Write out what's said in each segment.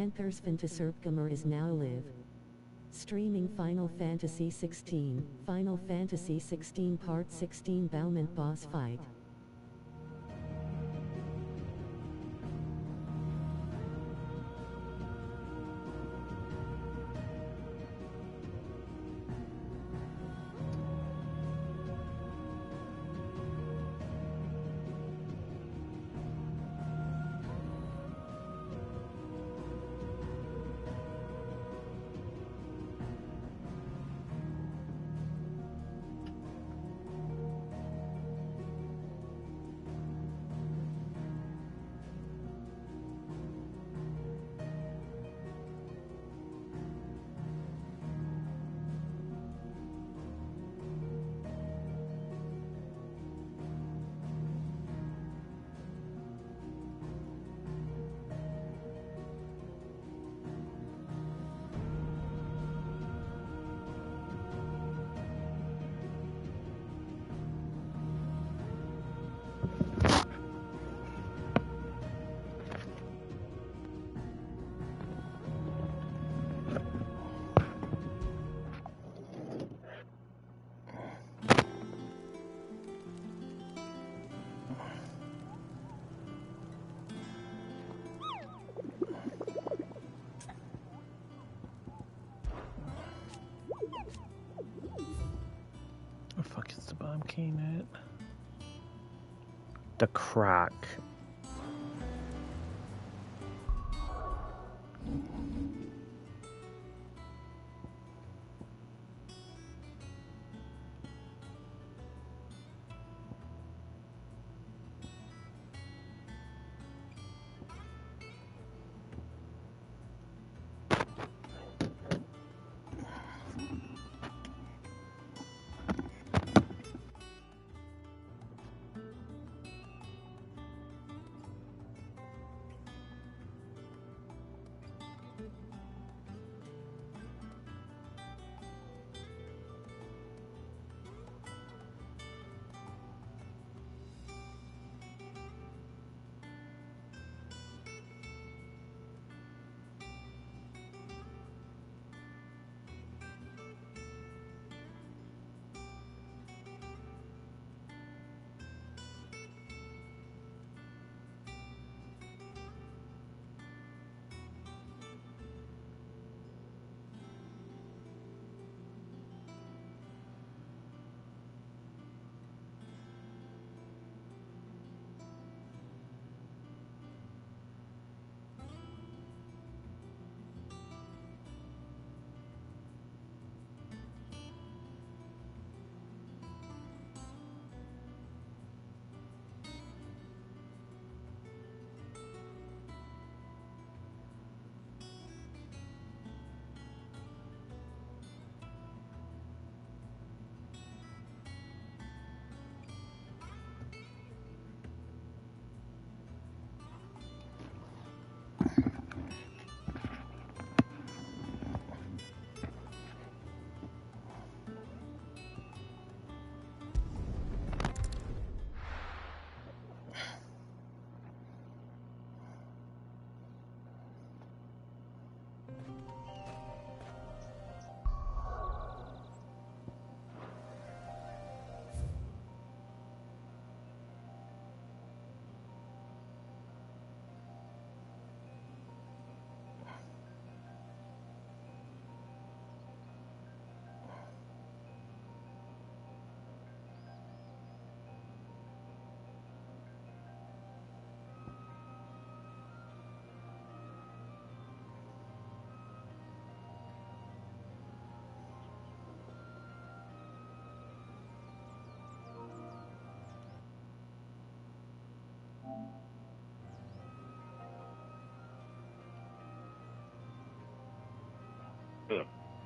Panthers Fantasy is now live. Streaming Final Fantasy 16, Final Fantasy 16 Part 16 Baument boss fight. Where the fuck is the bomb cane at? The crack.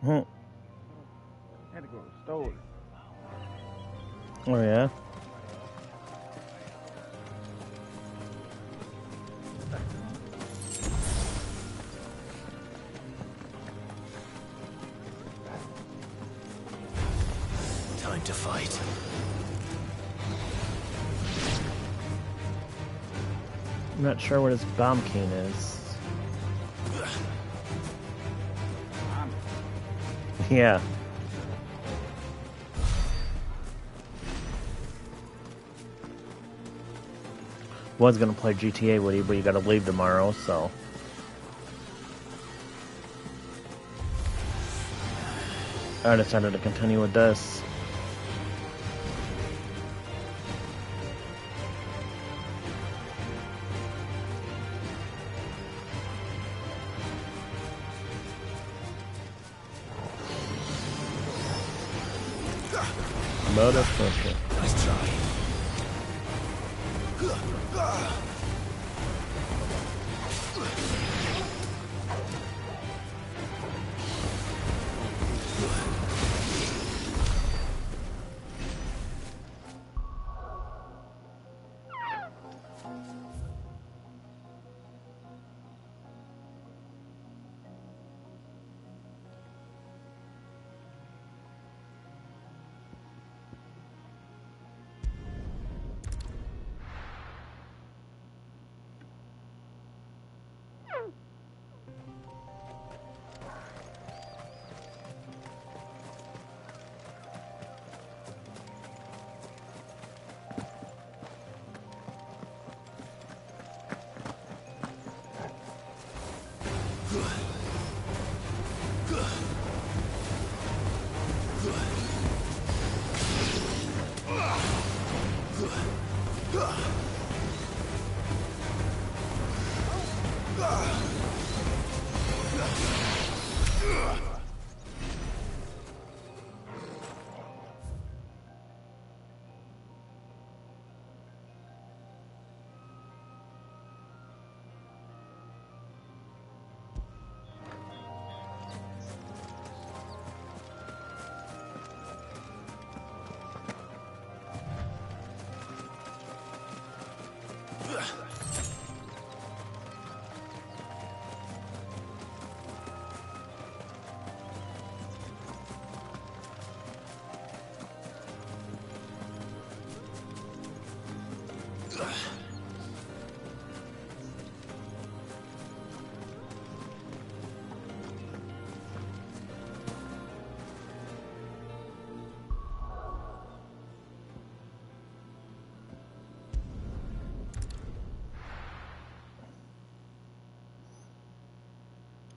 I had to go to the store. Oh yeah? Time to fight. I'm not sure what his bomb cane is. Yeah. Was gonna play GTA with you, but you gotta leave tomorrow, so. I decided to continue with this. Motherfucker. Nice try.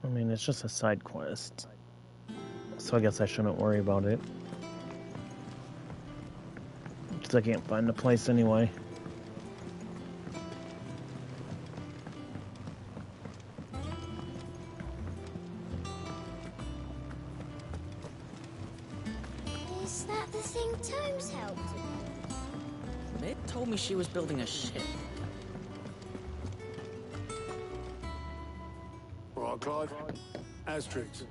I mean, it's just a side quest. So I guess I shouldn't worry about it. Because I can't find the place anyway. Is that the thing Tomes helped with? Mid told me she was building a ship. Right, Clive. Asterix.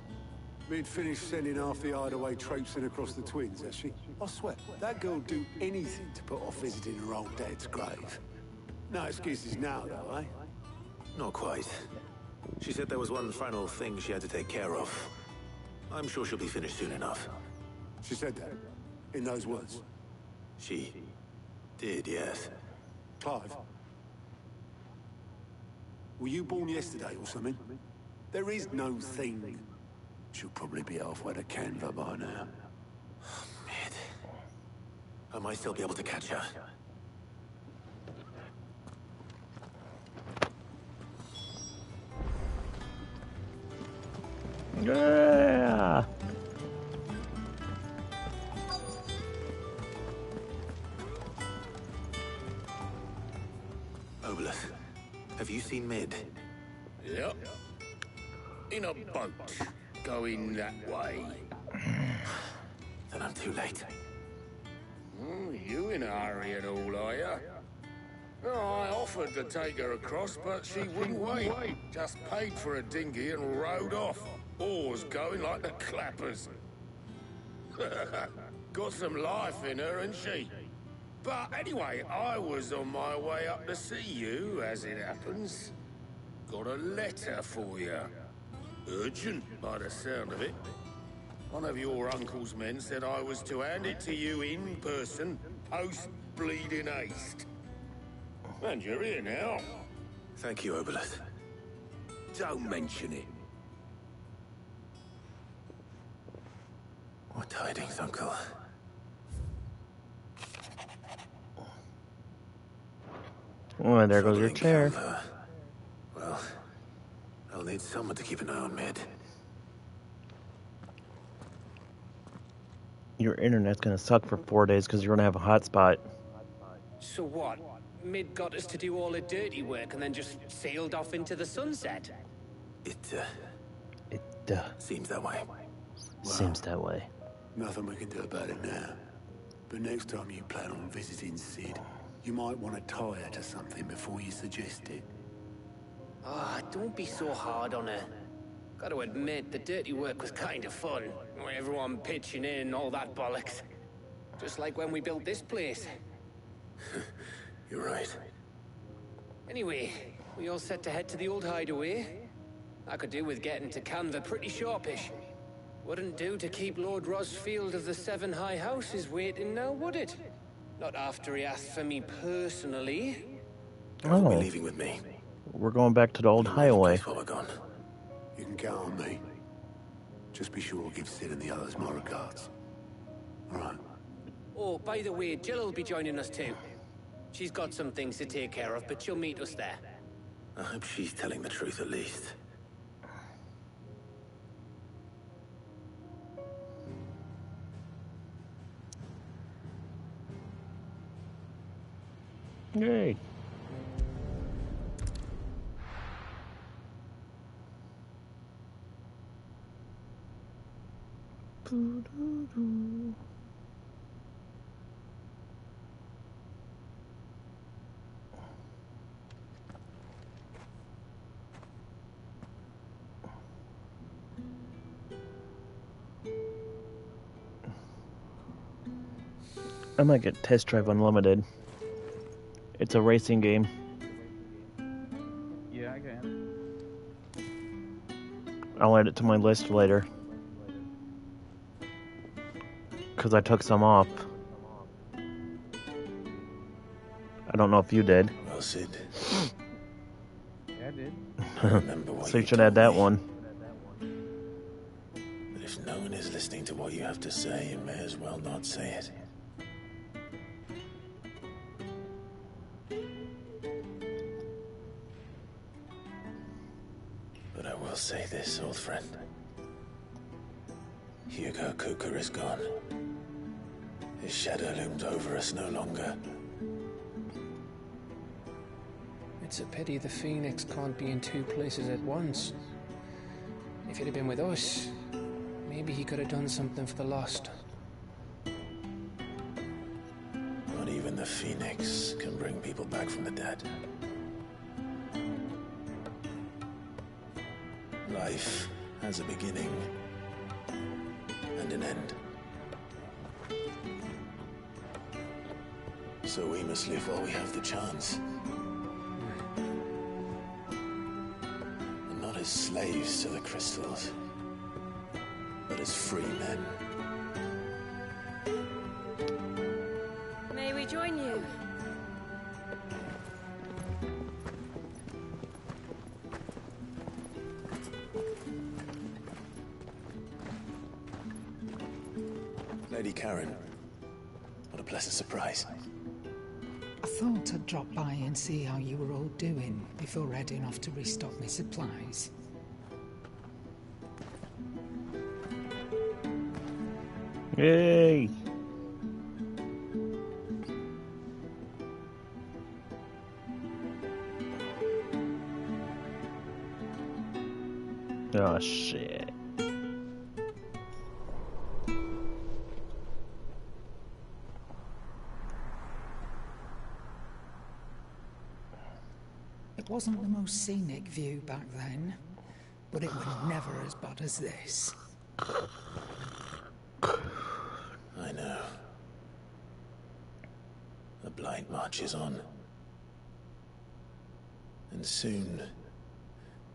Mid finished sending half the hideaway traipsing across the twins, has she? I swear, that girl'd do anything to put off visiting her old dad's grave. No excuses now, though, eh? Not quite. She said there was one final thing she had to take care of. I'm sure she'll be finished soon enough. She said that, in those words. She did, yes. Clive. Were you born yesterday or something? There is no thing. She'll probably be halfway to Canva by now. Mid. I might still be able to catch her. Yeah. Obelus, have you seen Mid? Yep. In a boat, going that way. Then I'm too late. You in a hurry at all, are you? Oh, I offered to take her across, but she wouldn't wait. Just paid for a dinghy and rowed off. Oars going like the clappers. Got some life in her, ain't she? But anyway, I was on my way up to see you, as it happens. Got a letter for you. Urgent, by the sound of it. One of your uncle's men said I was to hand it to you in person, post-bleeding haste. And you're here now. Thank you, Obelus. Don't mention it. tidings, Uncle. Oh, and there goes your Troubling chair. Calver. Well, I'll need someone to keep an eye on Mid. Your internet's gonna suck for 4 days because you're gonna have a hotspot. So what? Mid got us to do all the dirty work and then just sailed off into the sunset? It It seems that way. seems that way. Nothing we can do about it now. But next time you plan on visiting Sid, you might want to tie her to something before you suggest it. Ah, don't be so hard on her. Gotta admit, the dirty work was kind of fun. Everyone pitching in, all that bollocks. Just like when we built this place. You're right. Anyway, we all set to head to the old hideaway. I could do with getting to Canva pretty sharpish. Wouldn't do to keep Lord Rosfield of the Seven High Houses waiting now, would it? Not after he asked for me personally. You'll be Oh, leaving with me. we're going back to the old highway. While we're gone. You can count on me. Just be sure to give Sid and the others my regards. All right. Oh, by the way, Jill will be joining us too. She's got some things to take care of, but she'll meet us there. I hope she's telling the truth at least. Yay. I might get Test Drive Unlimited. It's a racing game. Yeah, I can. I'll add it to my list later. Because I took some off. I don't know if you did. Well, Sid. Yeah, I did. Remember what So you should add that told me. one. But if no one is listening to what you have to say, you may as well not say it. But I will say this, old friend. Hugo Cooker is gone. His shadow looms over us no longer. It's a pity the Phoenix can't be in two places at once. If he'd have been with us, maybe he could have done something for the lost. Not even the Phoenix can bring people back from the dead. Life has a beginning and an end. So we must live while we have the chance. And not as slaves to the crystals, but as free men. May we join you? Lady Karen, what a pleasant surprise. I thought I'd drop by and see how you were all doing before heading off to restock my supplies. Yay! Oh shit. It wasn't the most scenic view back then, but it was never as bad as this. I know. The blight marches on. And soon,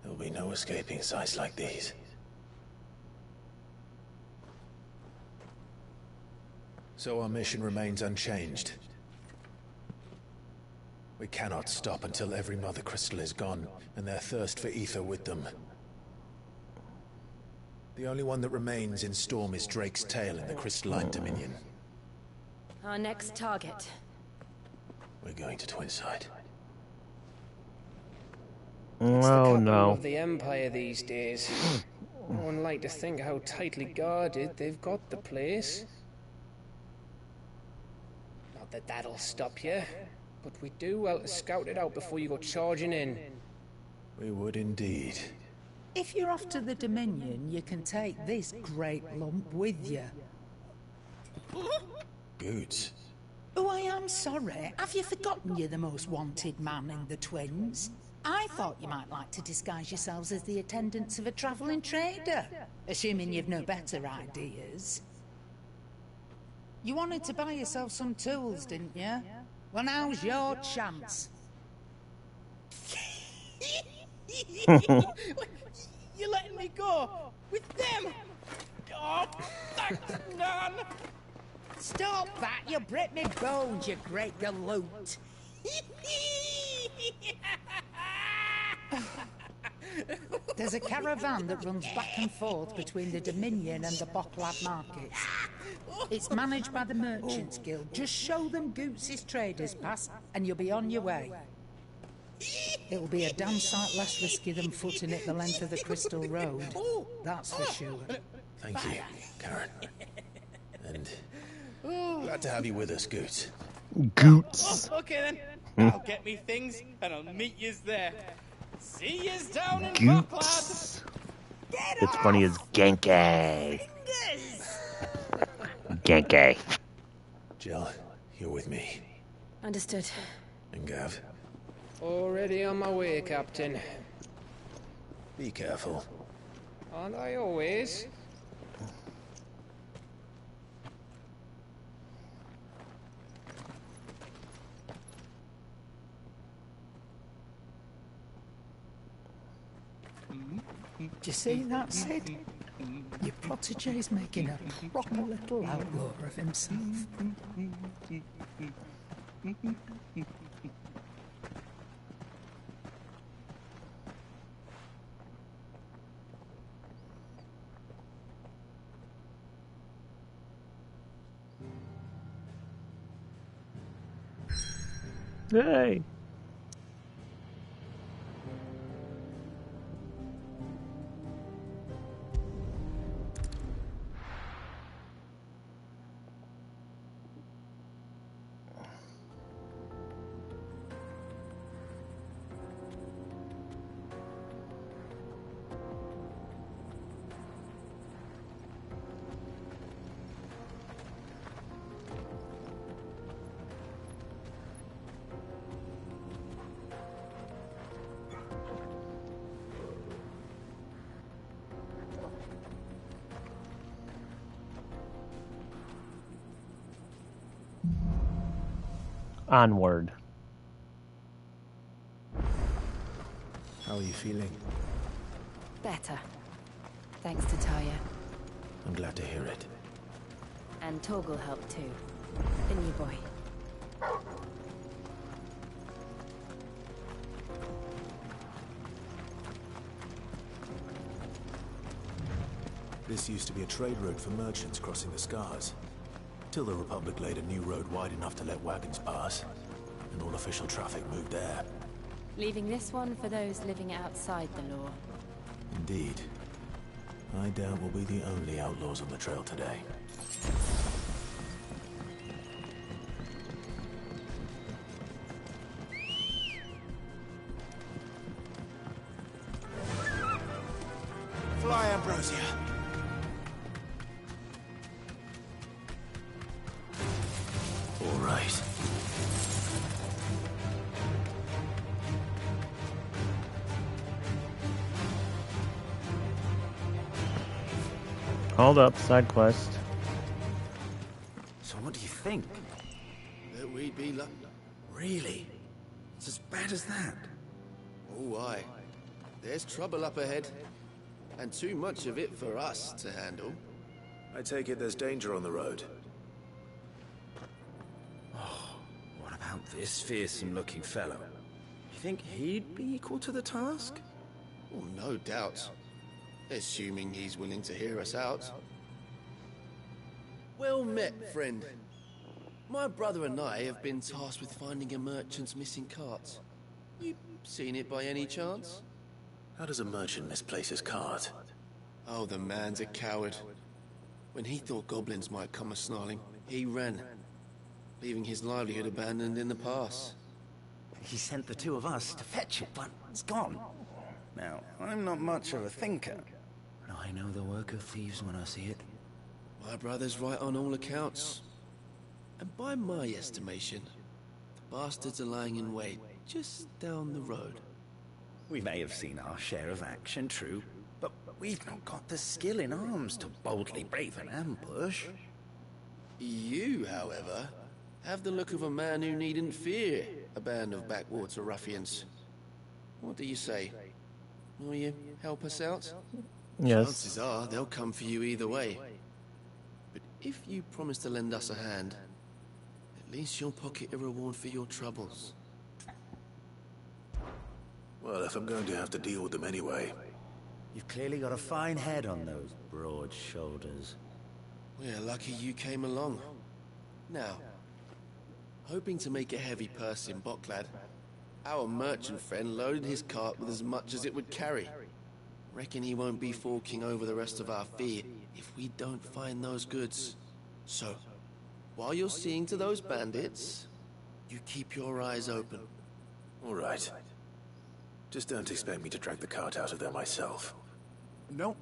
there'll be no escaping sights like these. So our mission remains unchanged. We cannot stop until every Mother Crystal is gone, and their thirst for ether with them. The only one that remains in Storm is Drake's tail in the Crystalline Dominion. Our next target. We're going to Twinside. It's the Oh capital no. of the Empire these days. No one like to think how tightly guarded they've got the place. Not that that'll stop you, but we do well to scout it out before you go charging in. We would indeed. If you're off to the Dominion, you can take this great lump with you. Goods. Oh, I am sorry. Have you forgotten you're the most wanted man in the Twins? I thought you might like to disguise yourselves as the attendants of a travelling trader, assuming you've no better ideas. You wanted to buy yourself some tools, didn't you? Well, now's your chance. You're letting me go with them? Oh, thanks, Nan. Stop that! You break me bones, you great galoot. There's a caravan that runs back and forth between the Dominion and the Bocklab markets. It's managed by the Merchants Guild. Just show them Goots' traders pass, and you'll be on your way. It'll be a damn sight less risky than footing it the length of the Crystal Road. That's for sure. Thank you, Karen. And glad to have you with us, Goots. Goots. Okay then. I'll get me things and I'll meet yous there. See yous down in Bocklab. Goots. It's funny as Genkai. Genkai. Jill, you're with me. Understood. And Gav, Already on my way, Captain. be careful. Aren't I always? Do you see that, Sid? Your protege's making a proper little outlaw of himself. Hey. Onward. How are you feeling? Better. Thanks to Taya. I'm glad to hear it. And Torgal helped too. The new boy. This used to be a trade route for merchants crossing the Scars. Till the Republic laid a new road wide enough to let wagons pass, and all official traffic moved there. Leaving this one for those living outside the law. Indeed. I doubt we'll be the only outlaws on the trail today. Fly, Ambrosia! All right. Hold up, side quest. So what do you think? That we'd be Really? It's as bad as that? Oh, aye. There's trouble up ahead. And too much of it for us to handle. I take it there's danger on the road. What about this fearsome-looking fellow? You think he'd be equal to the task? Oh, no doubt. Assuming he's willing to hear us out. Well met, friend. My brother and I have been tasked with finding a merchant's missing cart. You seen it by any chance? How does a merchant misplace his cart? Oh, the man's a coward. When he thought goblins might come a-snarling, he ran, leaving his livelihood abandoned in the pass. He sent the two of us to fetch it, but it's gone. Now, I'm not much of a thinker. I know the work of thieves when I see it. My brother's right on all accounts. And by my estimation, the bastards are lying in wait just down the road. We may have seen our share of action, true, but we've not got the skill in arms to boldly brave an ambush. You, however, have the look of a man who needn't fear a band of backwater ruffians. What do you say? Will you help us out? Yes. Chances are they'll come for you either way. But if you promise to lend us a hand, at least you'll pocket a reward for your troubles. Well, if I'm going to have to deal with them anyway. You've clearly got a fine head on those broad shoulders. We're lucky you came along. Now, hoping to make a heavy purse in Boklad, our merchant friend loaded his cart with as much as it would carry. Reckon he won't be forking over the rest of our fee if we don't find those goods. So, while you're seeing to those bandits, you keep your eyes open. All right. Just don't expect me to drag the cart out of there myself. No.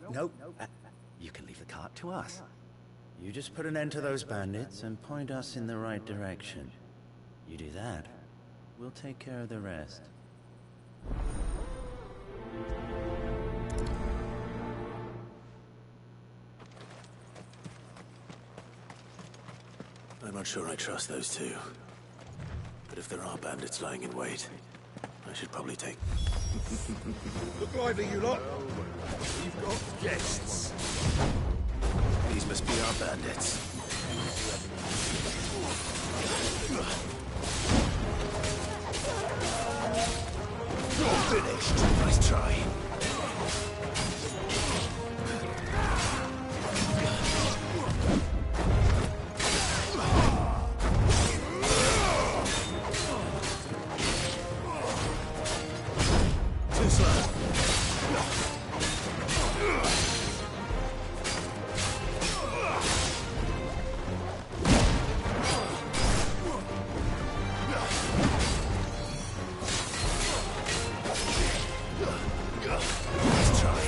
You can leave the cart to us. You just put an end to those bandits and point us in the right direction. You do that, we'll take care of the rest. I'm not sure I trust those two. But if there are bandits lying in wait, I should probably take... Look lively, you lot. We've got guests. These must be our bandits. You're finished. Nice try. Too slow. Nice try.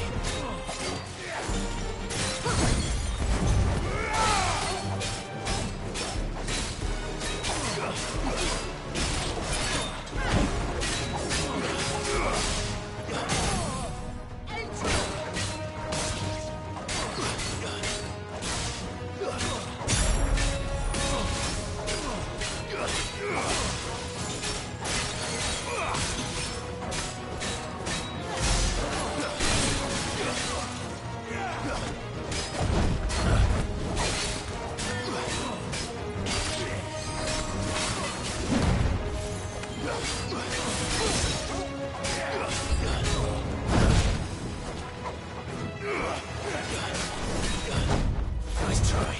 Nice try.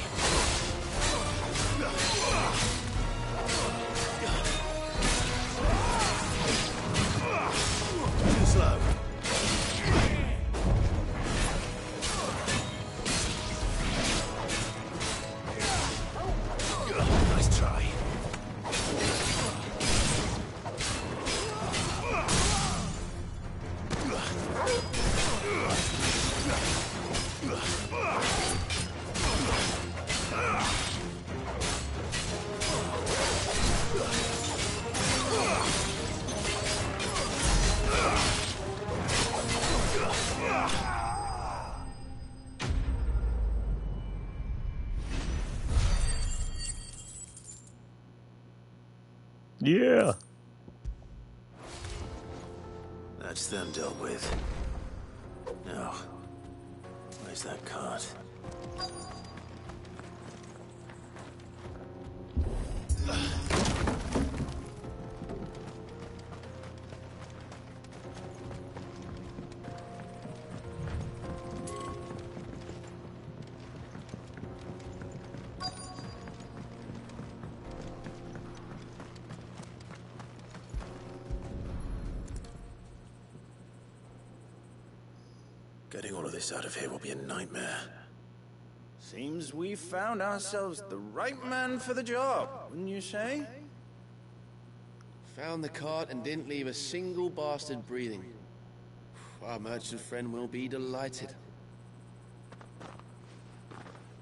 Too slow. Nice try. Yeah. That's them dealt with. Now, where's that cart? Getting all of this out of here will be a nightmare. Seems we've found ourselves the right man for the job, wouldn't you say? Found the cart and didn't leave a single bastard breathing. Our merchant friend will be delighted.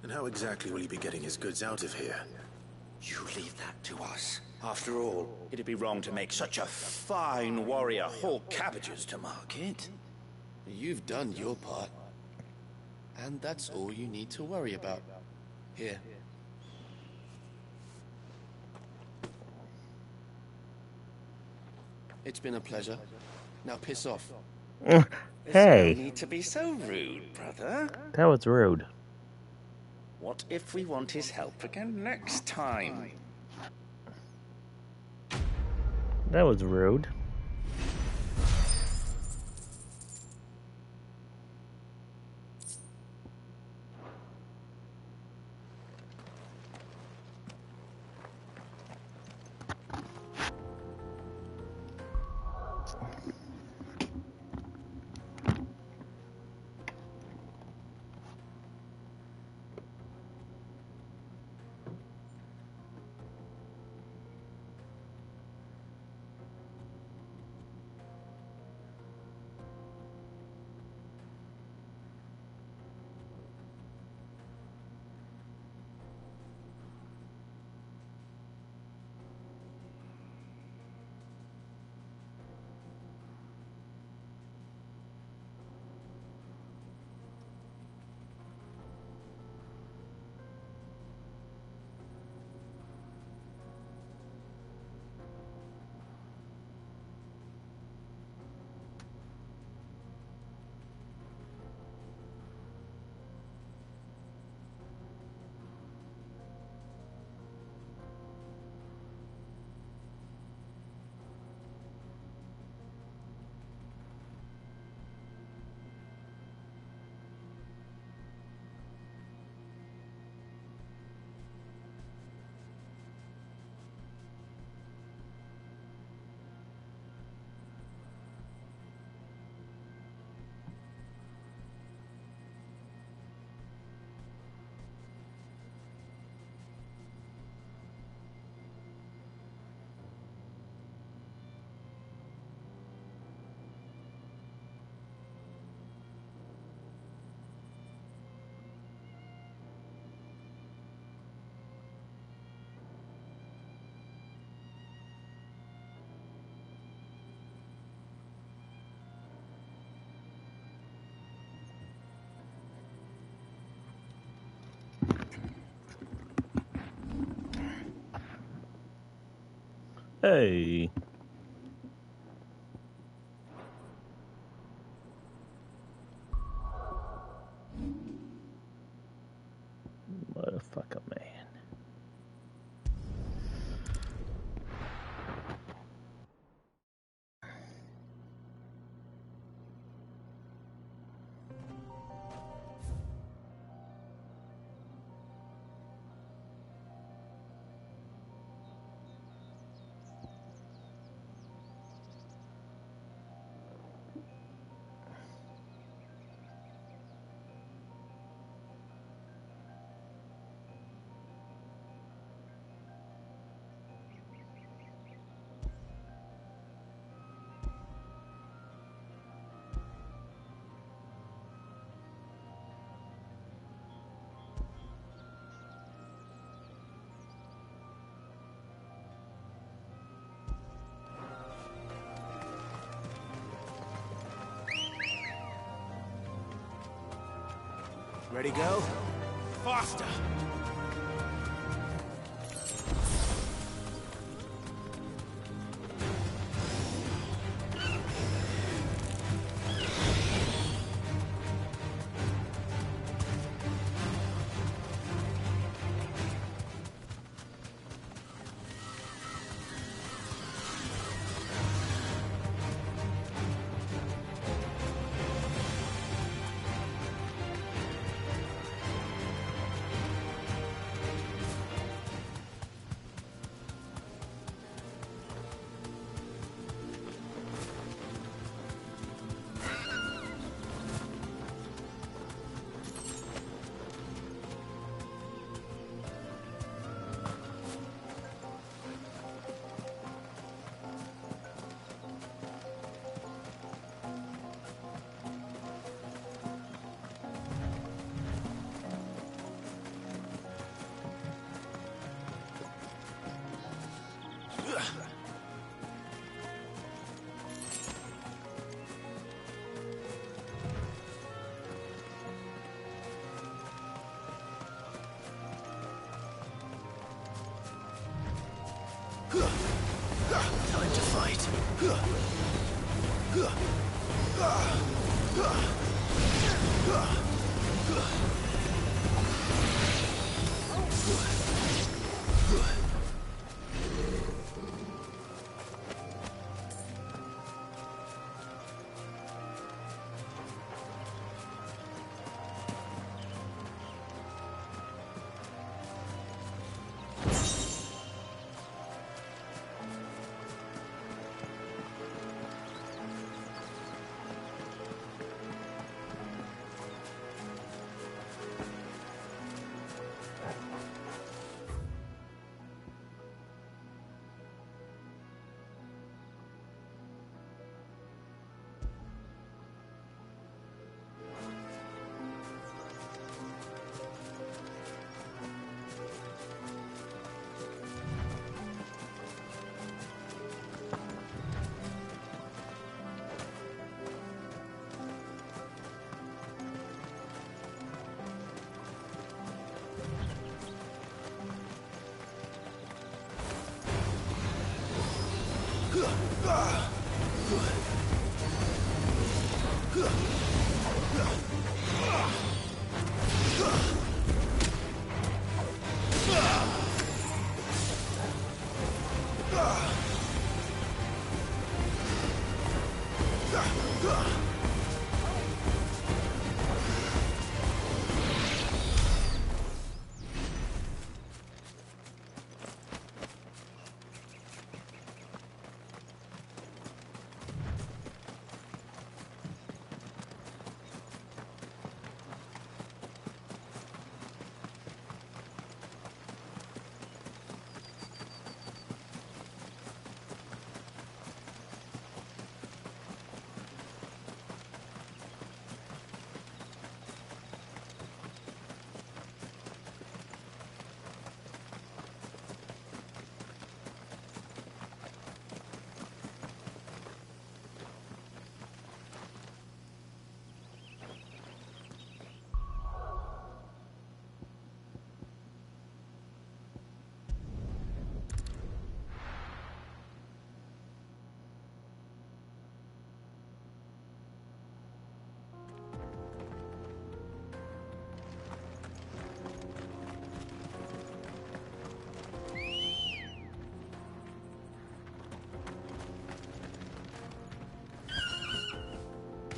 And how exactly will he be getting his goods out of here? You leave that to us. After all, it'd be wrong to make such a fine warrior haul cabbages to market. You've done your part. And that's all you need to worry about. Here. It's been a pleasure. Now piss off. Hey. There's no need to be so rude, brother. That was rude. What if we want his help again next time? That was rude. Hey. Motherfucker, man. Ready, go? Faster! Time to fight.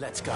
Let's go.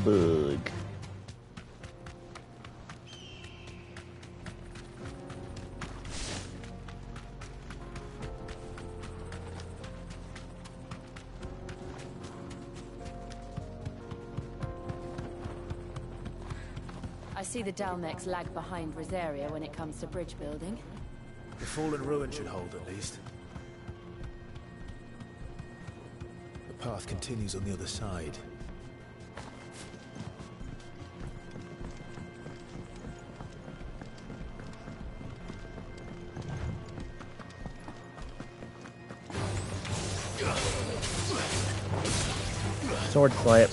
Bug. I see the Dalmex lag behind Rosaria when it comes to bridge building. The fallen ruin should hold at least. The path continues on the other side. Sword swipe.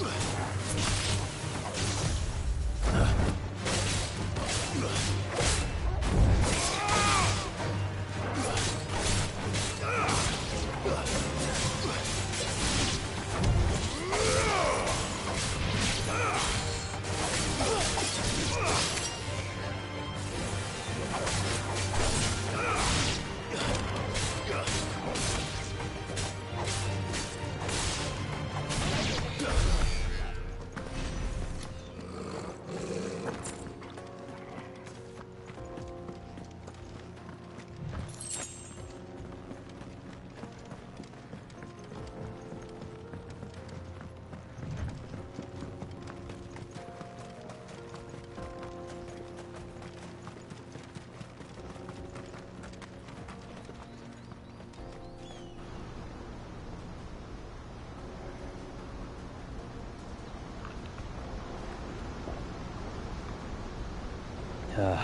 The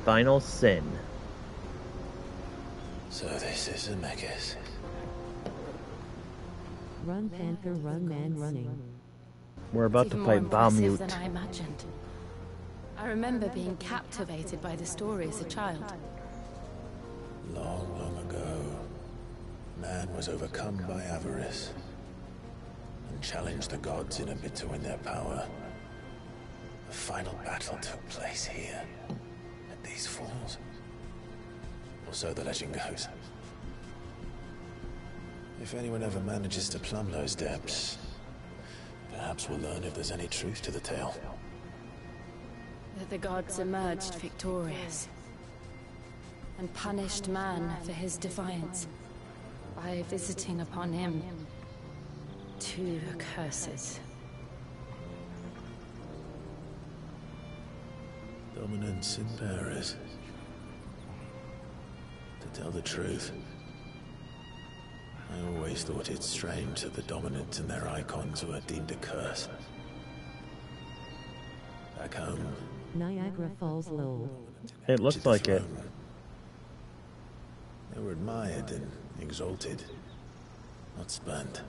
final sin. So this is Zemeckis. Run, Panther, run, man, running. We're about It's to even fight more impressive Baument. than I imagined. I remember being captivated by the story as a child. Long, long ago, man was overcome by avarice and challenged the gods in a bid to win their power. The final battle took place here, at these falls. Or so the legend goes. If anyone ever manages to plumb those depths, perhaps we'll learn if there's any truth to the tale. That the gods emerged victorious and punished man for his defiance by visiting upon him 2 curses. Dominance in Paris. To tell the truth, I always thought it strange that the dominants and their icons were deemed a curse. Back home, Niagara Falls Lowell. It looks like it. They were admired and exalted, not spurned.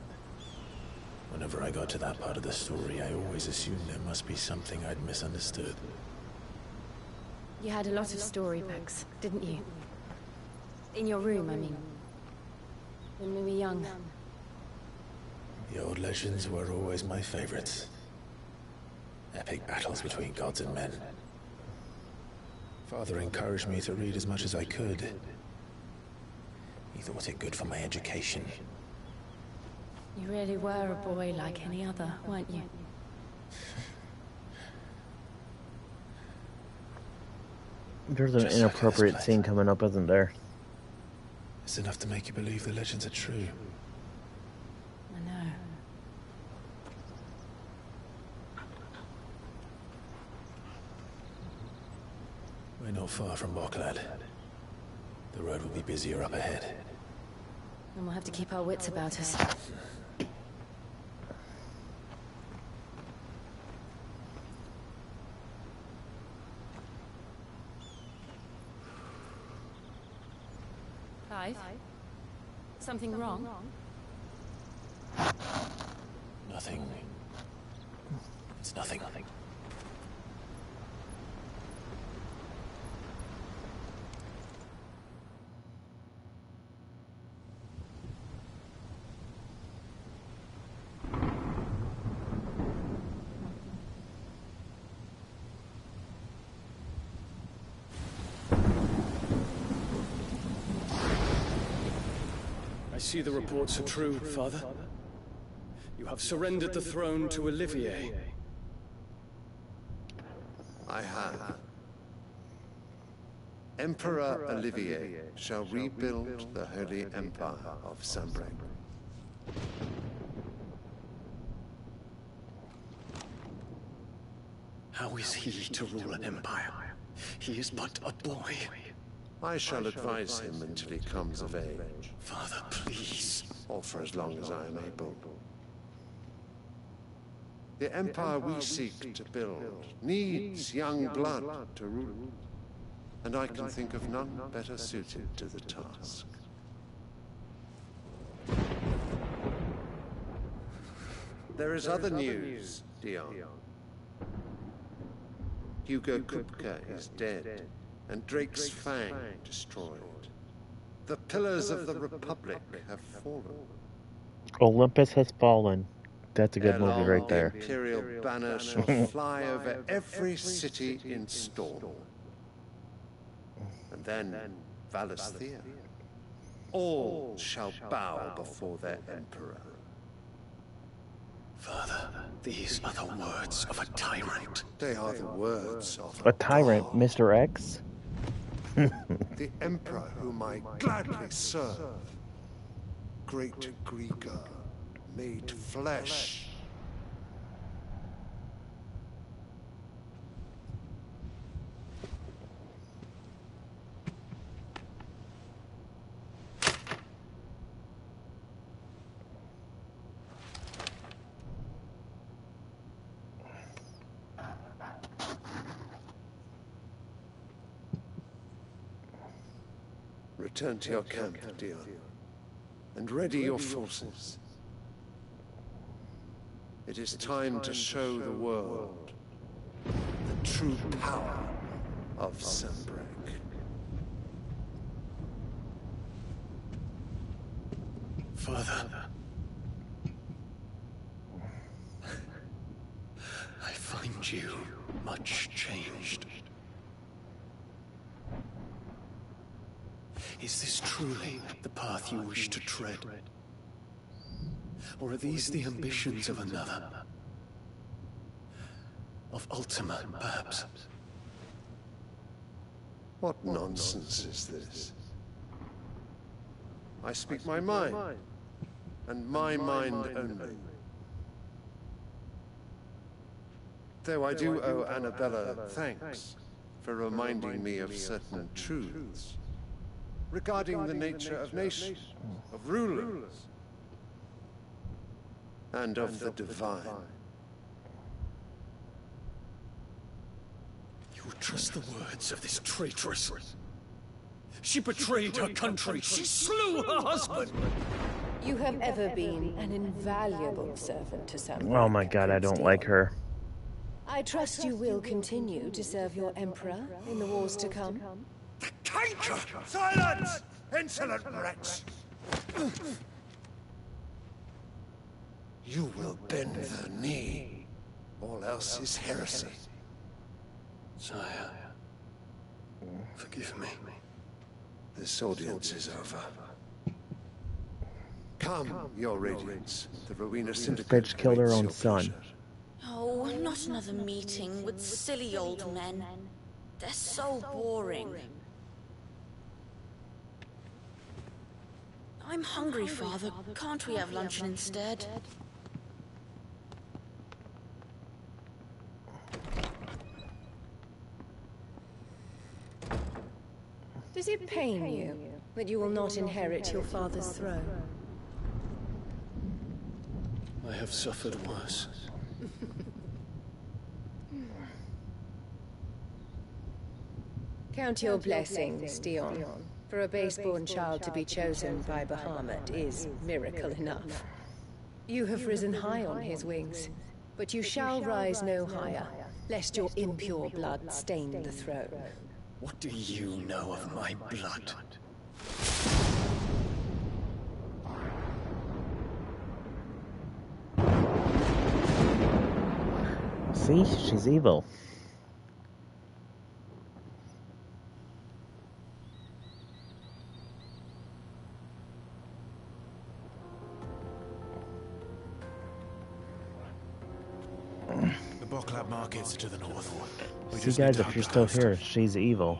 Whenever I got to that part of the story, I always assumed there must be something I'd misunderstood. You had a lot of storybooks, didn't you? In your room, I mean. When we were young. The old legends were always my favorites. Epic battles between gods and men. Father encouraged me to read as much as I could. He thought it good for my education. You really were a boy like any other, weren't you? There's an inappropriate scene coming up, isn't there? It's enough to make you believe the legends are true. I know. We're not far from Boklad. The road will be busier up ahead. And we'll have to keep our wits about us. Clive? Something wrong? Nothing. It's nothing. I see the reports are true, Father. You have surrendered the throne to Olivier. I have. Emperor Olivier shall rebuild the Holy Empire of Sambre. How is he to rule an empire? He is but a boy. I shall advise him until he comes of age. Father, please. Or for as long as I am able. The empire we seek to build needs young blood to rule. And I can think of none better suited to the task. There is other news, Dion. Hugo Kupka is dead, and Drake's Fang destroyed. The pillars of the Republic have fallen. Olympus has fallen. That's a good movie right The there. Imperial banner shall fly over every city in Storm. And then Valisthea. All shall bow before their emperor. Father, these are the words of a tyrant. They are the words of A tyrant, Mr. X? the emperor whom I gladly serve. Great Greeker, made flesh. Return to your camp, Dion, and ready your forces. It is time to show the world the true power of Sanbreque. Father, I find you much changed. Is this truly the path you wish to tread? Or are these the ambitions of another? Of Ultima, perhaps? What nonsense is this? I speak my mind, and my mind only. Though I do owe Annabella thanks for reminding me of certain truths regarding the nature of nations, of rulers, and of the divine. You trust the words of this traitress? She betrayed her country. She slew her husband. You have ever been an invaluable servant to Sanbreque. Oh my god, I don't like her. I trust you will continue to serve your emperor in the wars to come. Canker! Silence! Insolent wretch! You will bend the knee. All else is heresy. Sire, forgive me. This audience is over. Come, your radiance. The Rowena Syndicate Bitch killed her awaits own your son. pleasure. Oh, not another meeting with silly old men. They're so boring. I'm hungry, Father. Can't we have luncheon instead? Does it pain you that you will not inherit your father's throne? I have suffered worse. Count your blessings, Dion. For a base-born child to be chosen by Baument is miracle enough. You have risen high on his wings, but you shall rise no higher, lest your impure blood stain the throne. What do you know of my blood? See? She's evil. The Boklab markets are to the north. See guys, if you're still here, she's evil.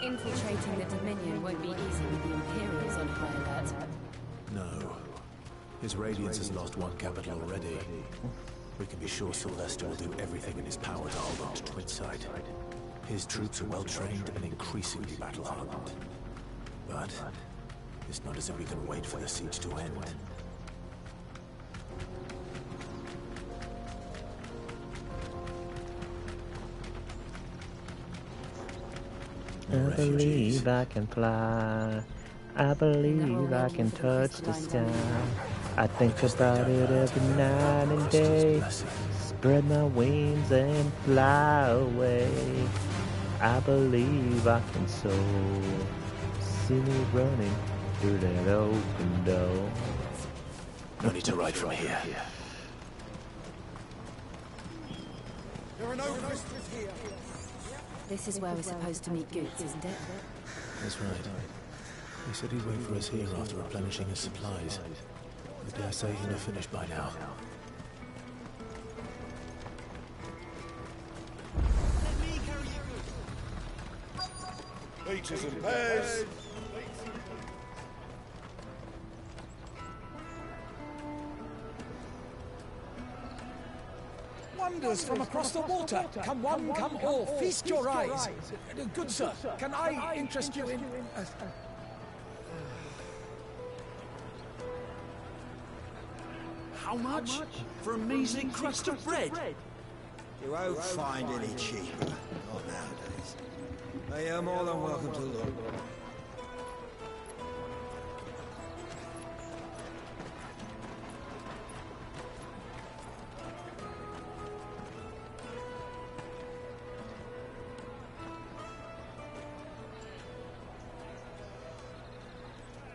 Infiltrating the Dominion won't be easy with the Imperials on high alert. No. His Radiance has lost one capital already. We can be sure Sylvester will do everything in his power to hold on to Twinside. His troops are well trained and increasingly battle-hardened. But it's not as if we can wait for the siege to end. I believe I can fly. I believe I can touch the sky. I think about it every night and day. Spread my wings and fly away. I believe I can soar. See me running through that open door. No need to ride from here. There are no prisoners here. This is where we're supposed to meet Goots, isn't it? That's right. He said he'd wait for us here after replenishing his supplies. I dare say he'll have finished by now. Beaches and pears. wonders from across the water. Come one, come all, feast your eyes. Good sir, can I interest you in... How much? For a measly crust of bread? You won't find any cheaper. Not nowadays. But you're more than welcome to look.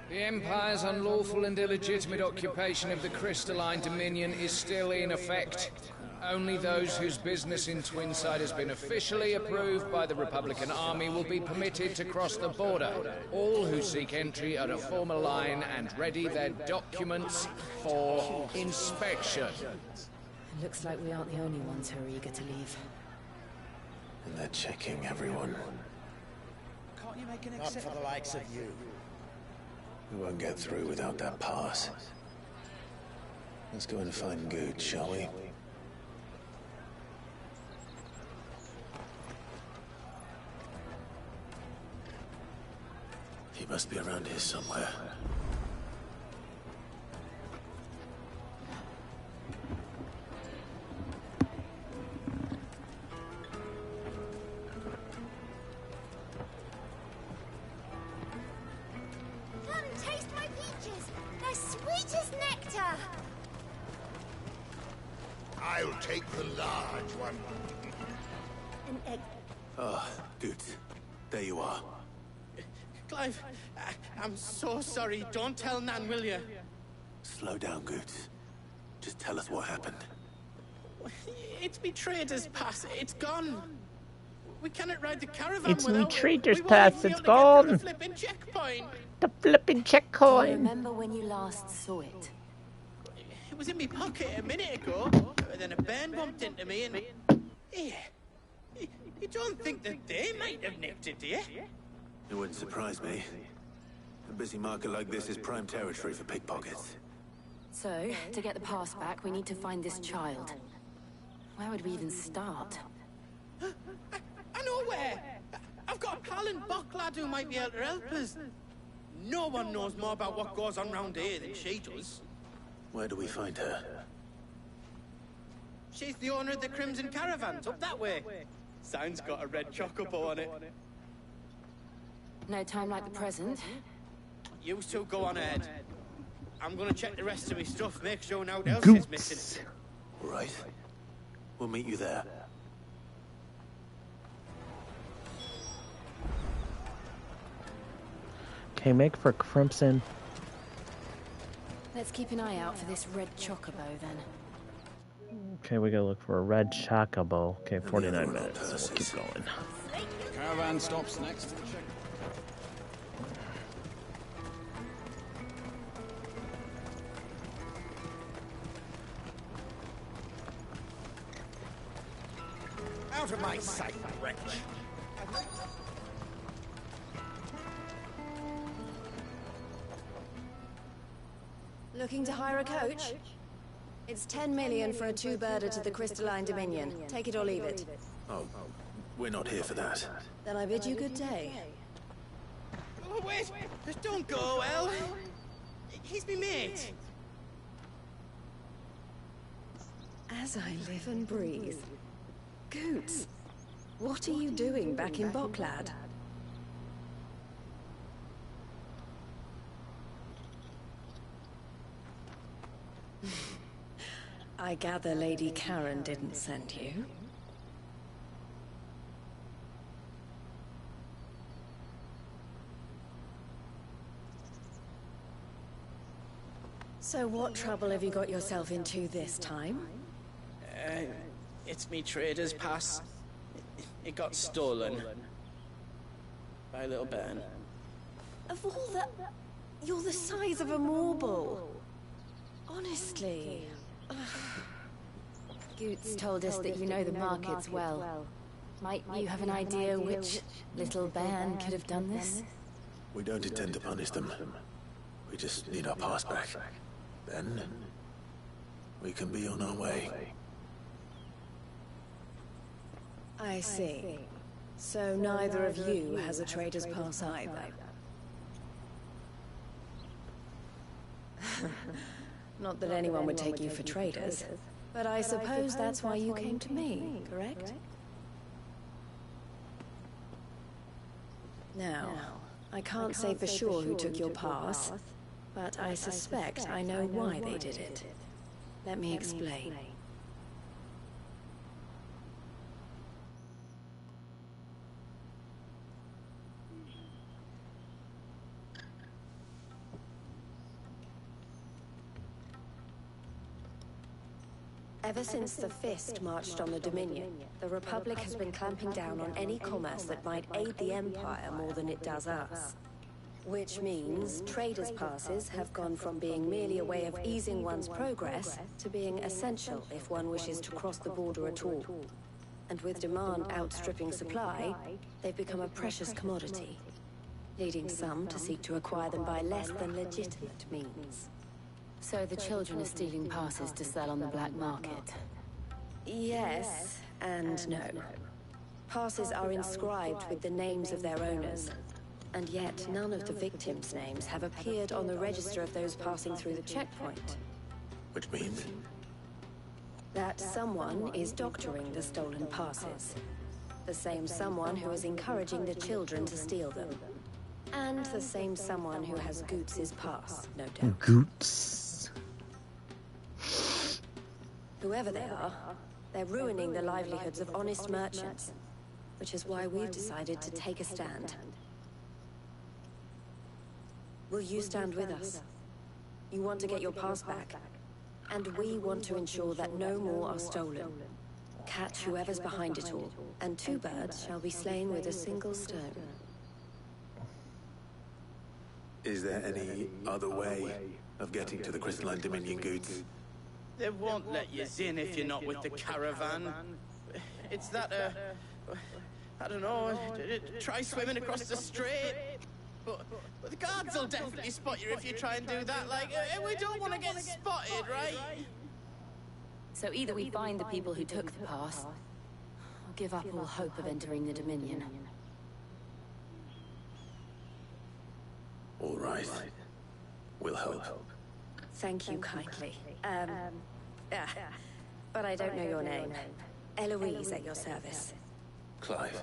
The Empire's unlawful and illegitimate occupation of the Crystalline Dominion is still in effect. Only those whose business in Twinside has been officially approved by the Republican Army will be permitted to cross the border. All who seek entry are to form a line and ready their documents for inspection. It looks like we aren't the only ones who are eager to leave. And they're checking everyone. Can't you make an Not for the likes of you. We won't get through without that pass. Let's go and find Good, shall we? He must be around here somewhere. Come, taste my peaches. They're sweet as nectar. I'll take the large one. An egg. Ah, Good. There you are. Clive, I'm so sorry. Don't tell Nan, will you? Slow down, Good. Just tell us what happened. It's me trader's pass. It's gone. We cannot ride the caravan It's me without trader's it. pass, it's gone. The flipping checkpoint. The flipping Do you checkpoint. remember when you last saw it? It was in my pocket a minute ago, and then a band bumped into me and... Yeah. You don't think that they might have nicked it, do you? It wouldn't surprise me. A busy market like this is prime territory for pickpockets. So, to get the pass back, we need to find this child. Where would we even start? I know where! I've got a pal in Bocklad who might be able to help us. No one knows more about what goes on round here than she does. Where do we find her? She's the owner of the Crimson Caravans, up that way. Sign's got a red chocobo on it. No time like the present. You two go on ahead. I'm gonna check the rest of my stuff, make sure no one else is missing. Right. We'll meet you there. Okay, make for Crimson. Let's keep an eye out for this red chocobo, then. Okay, we gotta look for a red chocobo. Okay, 49 minutes. So we'll keep going. Caravan stops next to the check. Out of my sight, wretch. Looking to hire a coach? It's 10 million for a two-birder to the Crystalline Dominion. Take it or leave it. Oh, we're not here for that. Then I bid you good day. Oh, wait! Don't go, El! He's me mate! As I live and breathe. Goots, what are you doing back in Bocklad? I gather Lady Karen didn't send you. So what trouble have you got yourself into this time? It's me trader's pass. It got stolen. By a little bairn. Of all the... You're the size of a marble. Honestly. Goots told us that you know the markets well. Might you have an idea which little bairn could have done this? We don't intend to punish them. We just need our pass back. Then, we can be on our way. I see. So neither of you has a trader's pass either. Not that anyone would take you for traders, but I suppose that's why you came to me, correct? Now, I can't say for sure who took your pass, but I suspect I know why they did it. Let me explain. Ever since the Fist marched on the Dominion, the Republic has been clamping down on any commerce that might aid the Empire more than it does us. Which means traders' passes have gone from being merely a way of easing one's progress to being essential if one wishes to cross the border at all. And with demand outstripping supply, they've become a precious commodity, leading some to seek to acquire them by less than legitimate means. So the children are stealing passes to sell on the black market? Yes, and no. Passes are inscribed with the names of their owners, and yet none of the victims' names have appeared on the register of those passing through the checkpoint. Which means? That someone is doctoring the stolen passes. The same someone who is encouraging the children to steal them. And the same someone who has Goots' pass, no doubt. Goots. Whoever they are, they're ruining the livelihoods of honest merchants, which is why we've decided to take a stand. Will you stand with us? You want to get your pass back, and we want to ensure that no more are stolen. Catch whoever's behind it all, and 2 birds shall be slain with a single stone. Is there any other way of getting to the Crystalline Dominion Goods? They won't let you in if you're not with the caravan. It's that, I don't know, try swimming across the strait. But the guards will definitely spot you if you try and do that. Like, we don't want to get spotted, right? So either we find the people who took the pass, or give up all hope of entering the Dominion. All right. We'll help. Thank you kindly. But I don't know your name. Eloise at your service. Clive.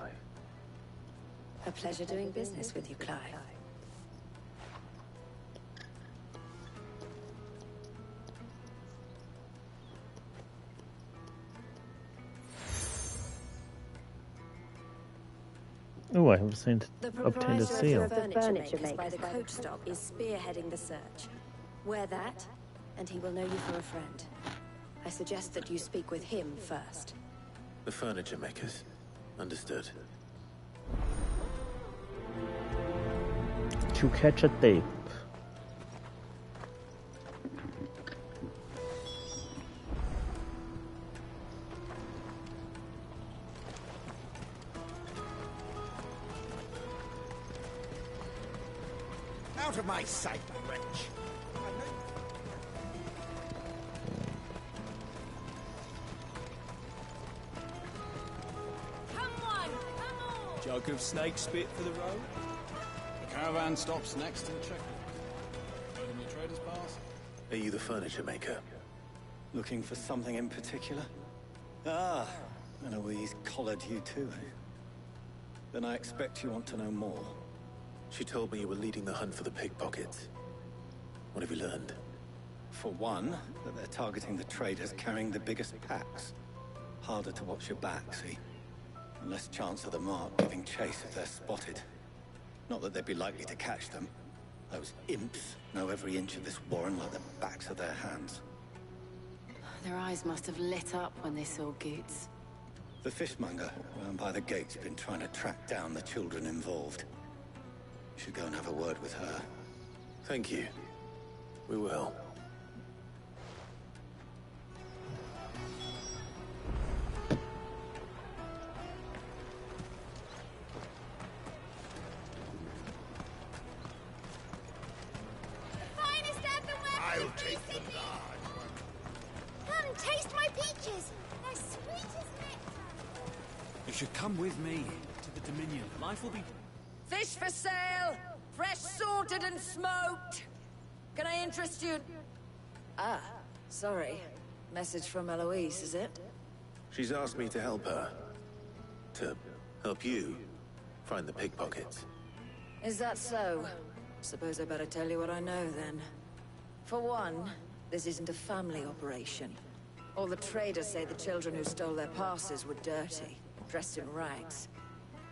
A pleasure doing business with you, Clive. Oh, I have obtained a seal. The furniture makers by the coach stop is spearheading the search. Wear that, and he will know you for a friend. I suggest that you speak with him first. The furniture makers. Understood. To catch a thief. Out of my sight, wretch! Jug of snake spit for the road. The caravan stops next in check. Holding your trader's pass. Are you the furniture maker? Looking for something in particular? Ah, Eloise collared you too. Then I expect you want to know more. She told me you were leading the hunt for the pickpockets. What have you learned? For one, that they're targeting the traders carrying the biggest packs. Harder to watch your back, see? And less chance of the mark giving chase if they're spotted. Not that they'd be likely to catch them. Those imps know every inch of this warren like the backs of their hands. Their eyes must have lit up when they saw Goots. The fishmonger round by the gate's been trying to track down the children involved. You should go and have a word with her. Thank you. We will. I'll take them large. Come, taste my peaches. They're sweet as nectar. should come with me to the Dominion. Life will be... Fish for sale! Fresh sorted and smoked! Can I interest you? Ah, sorry. Message from Eloise, is it? She's asked me to help her. To help you find the pickpockets. Is that so? Suppose I better tell you what I know, then. For one, this isn't a family operation. All the traders say the children who stole their passes were dirty, dressed in rags.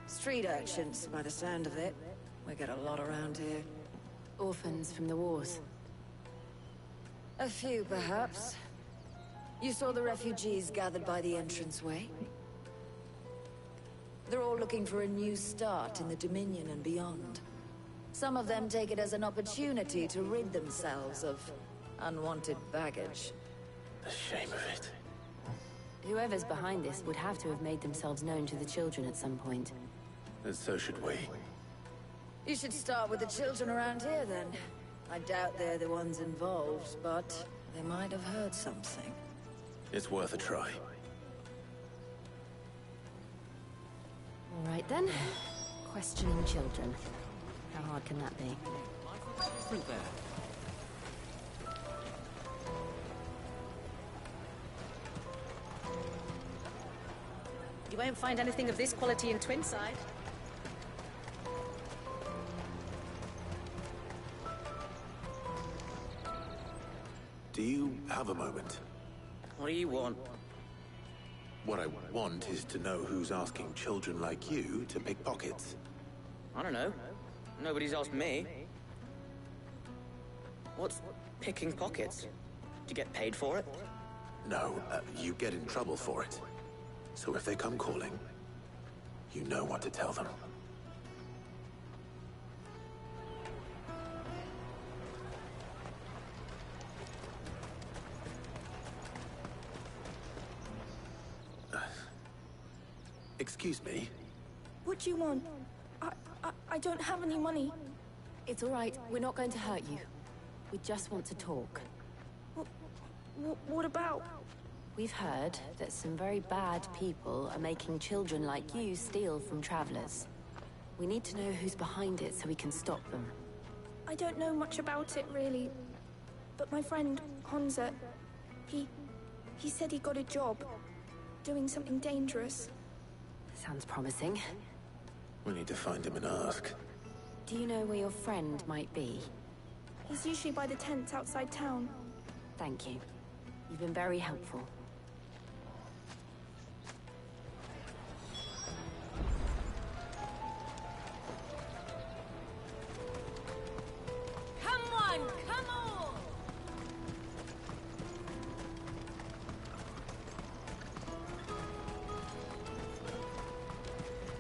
Street urchins, by the sound of it. We get a lot around here. Orphans from the wars. A few, perhaps. You saw the refugees gathered by the entranceway? They're all looking for a new start in the Dominion and beyond. Some of them take it as an opportunity to rid themselves of unwanted baggage. The shame of it. Whoever's behind this would have to have made themselves known to the children at some point. And so should we. You should start with the children around here, then. I doubt they're the ones involved, but they might have heard something. It's worth a try. All right, then. Questioning children. How hard can that be? Different there. You won't find anything of this quality in Twinside. Do you have a moment? What do you want? What I want is to know who's asking children like you to pick pockets. I don't know. Nobody's asked me. What's picking pockets? Do you get paid for it? No, you get in trouble for it. So if they come calling, you know what to tell them. Excuse me? What do you want? I don't have any money. It's all right. We're not going to hurt you. We just want to talk. What about? We've heard that some very bad people are making children like you steal from travelers. We need to know who's behind it so we can stop them. I don't know much about it, really. But my friend, Hansa, he said he got a job. Doing something dangerous. Sounds promising. We need to find him and ask. Do you know where your friend might be? He's usually by the tents outside town. Thank you. You've been very helpful. Come on, come on!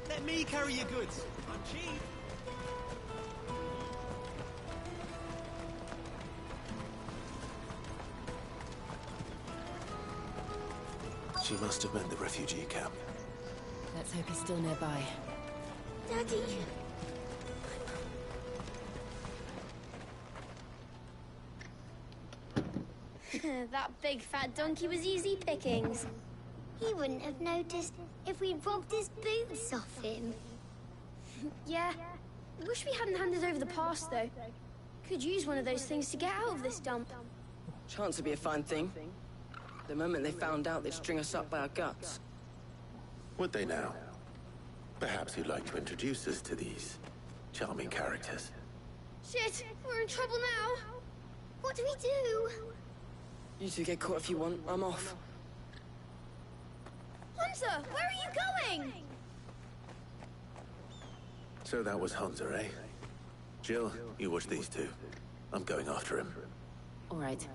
Let me carry your goods. I'm cheap. She must have meant the refugee camp. Let's hope he's still nearby. Daddy. That big fat donkey was easy pickings. He wouldn't have noticed if we'd robbed his boots off him. Yeah. Wish we hadn't handed over the pass, though. Could use one of those things to get out of this dump. Chance would be a fine thing. The moment they found out, they'd string us up by our guts. Would they now? Perhaps you'd like to introduce us to these charming characters. Shit, we're in trouble now. What do we do? You two get caught if you want. I'm off. Hunter, where are you going? So that was Hunter, eh? Jill, you watch these two. I'm going after him. All right.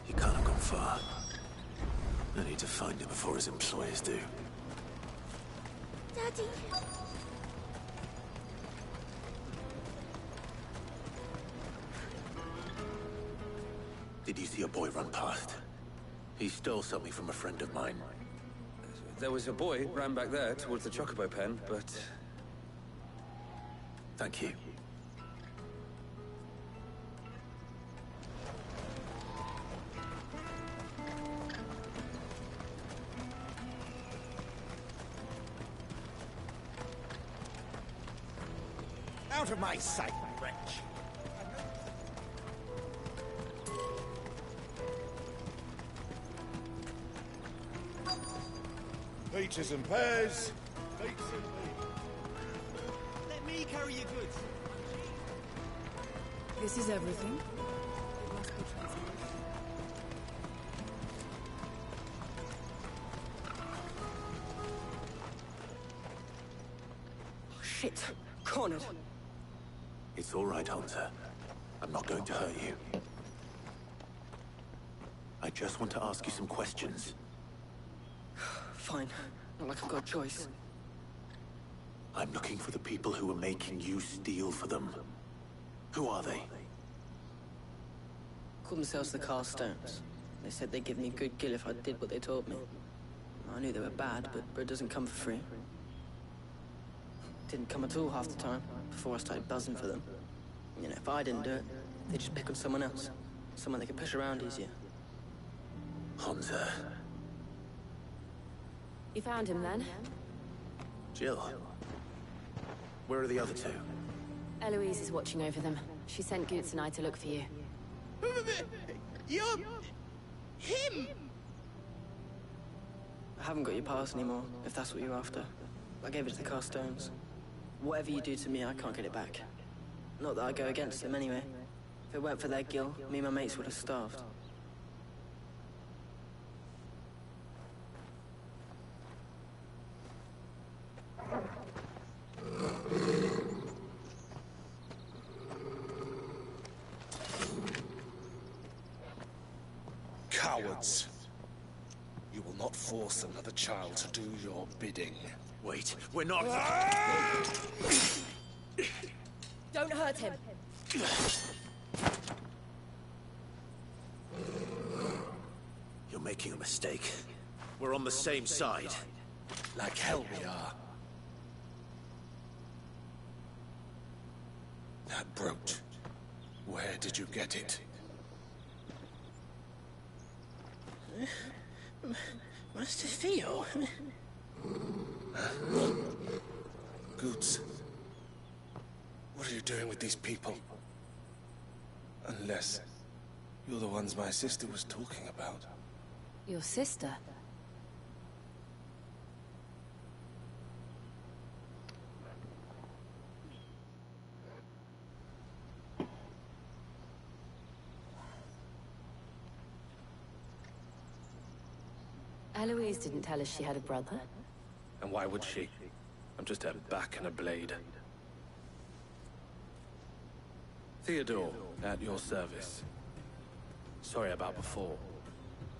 He can't have gone far. I need to find him before his employers do. Daddy. Did you see a boy run past? He stole something from a friend of mine. There was a boy ran back there towards the Chocobo pen, but... Thank you. Out of my sight, wretch! Peaches and pears. Let me carry your goods. This is everything. Oh, shit. Cornered. It's all right, Hunter. I'm not going to hurt you. I just want to ask you some questions. Fine. Not like I've got a choice. I'm looking for the people who are making you steal for them. Who are they? Call themselves the Carstones. They said they'd give me a good gill if I did what they told me. I knew they were bad, but bread doesn't come for free. Didn't come at all half the time, before I started buzzing for them. You know, if I didn't do it, they'd just pick on someone else. Someone they could push around easier. Hunter. You found him then? Jill. Where are the other two? Eloise is watching over them. She sent Goots and I to look for you. You're... him! I haven't got your pass anymore, if that's what you're after. I gave it to the Carstones. Whatever you do to me, I can't get it back. Not that I go against them anyway. If it weren't for their gill, me and my mates would have starved. Cowards. You will not force another child to do your bidding. Wait, we're not... Don't hurt him. You're making a mistake. We're on the same side. Like hell we are. That brooch. Where did you get it? Master Theo? Goots. What are you doing with these people? Unless you're the ones my sister was talking about. Your sister? Eloise didn't tell us she had a brother. And why would she? I'm just a back and a blade. Theodore, at your service. Sorry about before.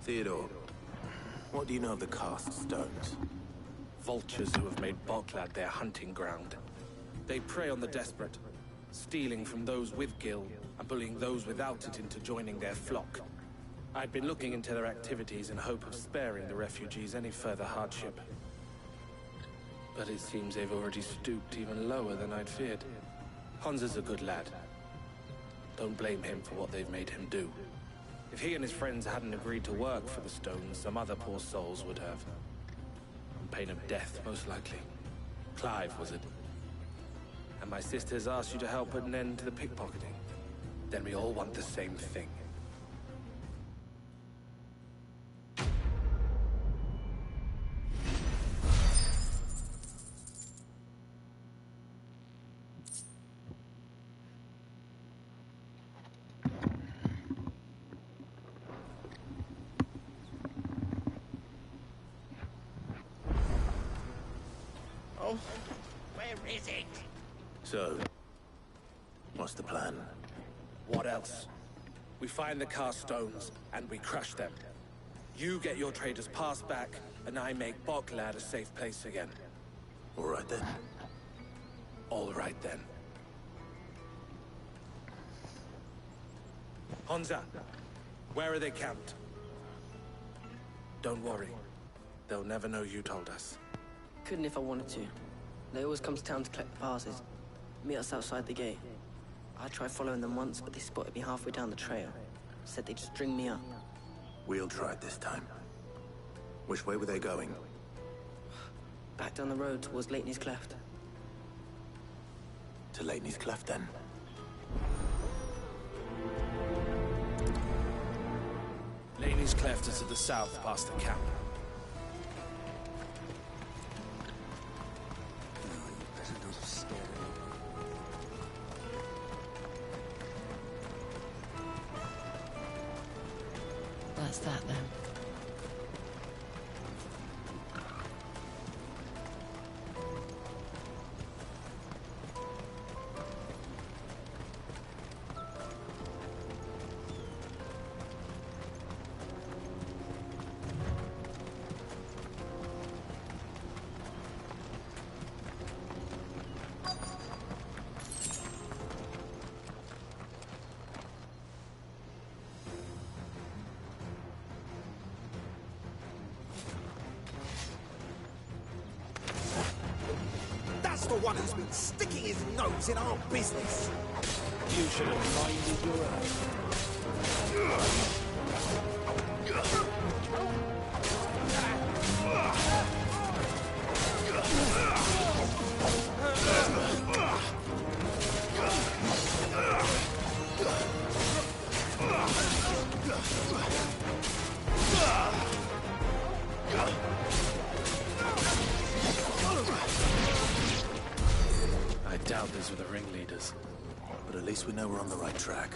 Theodore, what do you know of the Cast Stones? Vultures who have made Boklad their hunting ground. They prey on the desperate, stealing from those with gil and bullying those without it into joining their flock. I'd been looking into their activities in hope of sparing the refugees any further hardship. But it seems they've already stooped even lower than I'd feared. Hans is a good lad. Don't blame him for what they've made him do. If he and his friends hadn't agreed to work for the Stones, some other poor souls would have. On pain of death, most likely. Clive, was it? And my sisters asked you to help put an end to the pickpocketing. Then we all want the same thing. Where is it? So, what's the plan? What else? We find the Carstones, and we crush them. You get your trader's pass back, and I make Boklad a safe place again. All right then. All right then. Honza, where are they camped? Don't worry. They'll never know you told us. Couldn't if I wanted to. They always come to town to collect the passes. Meet us outside the gate. I tried following them once, but they spotted me halfway down the trail. Said they'd string me up. We'll try it this time. Which way were they going? Back down the road towards Leighton's Cleft. to Laney's Cleft, then. Laney's Cleft is to the south, past the camp. That's that then. That's the one who's been sticking his nose in our business. You should have minded your own. I doubt these were the ringleaders. But at least we know we're on the right track.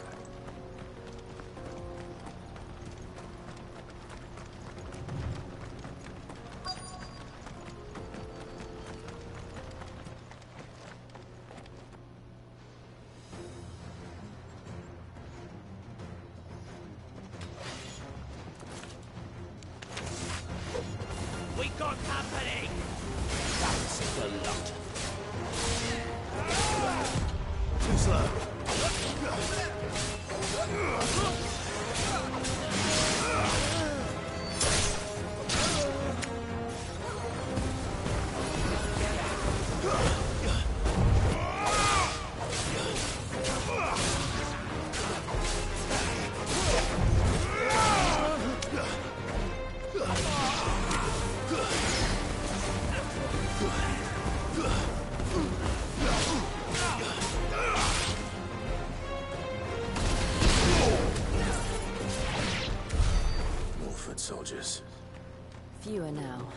We got company! That's the lot. Too slow. More foot soldiers. Fewer now.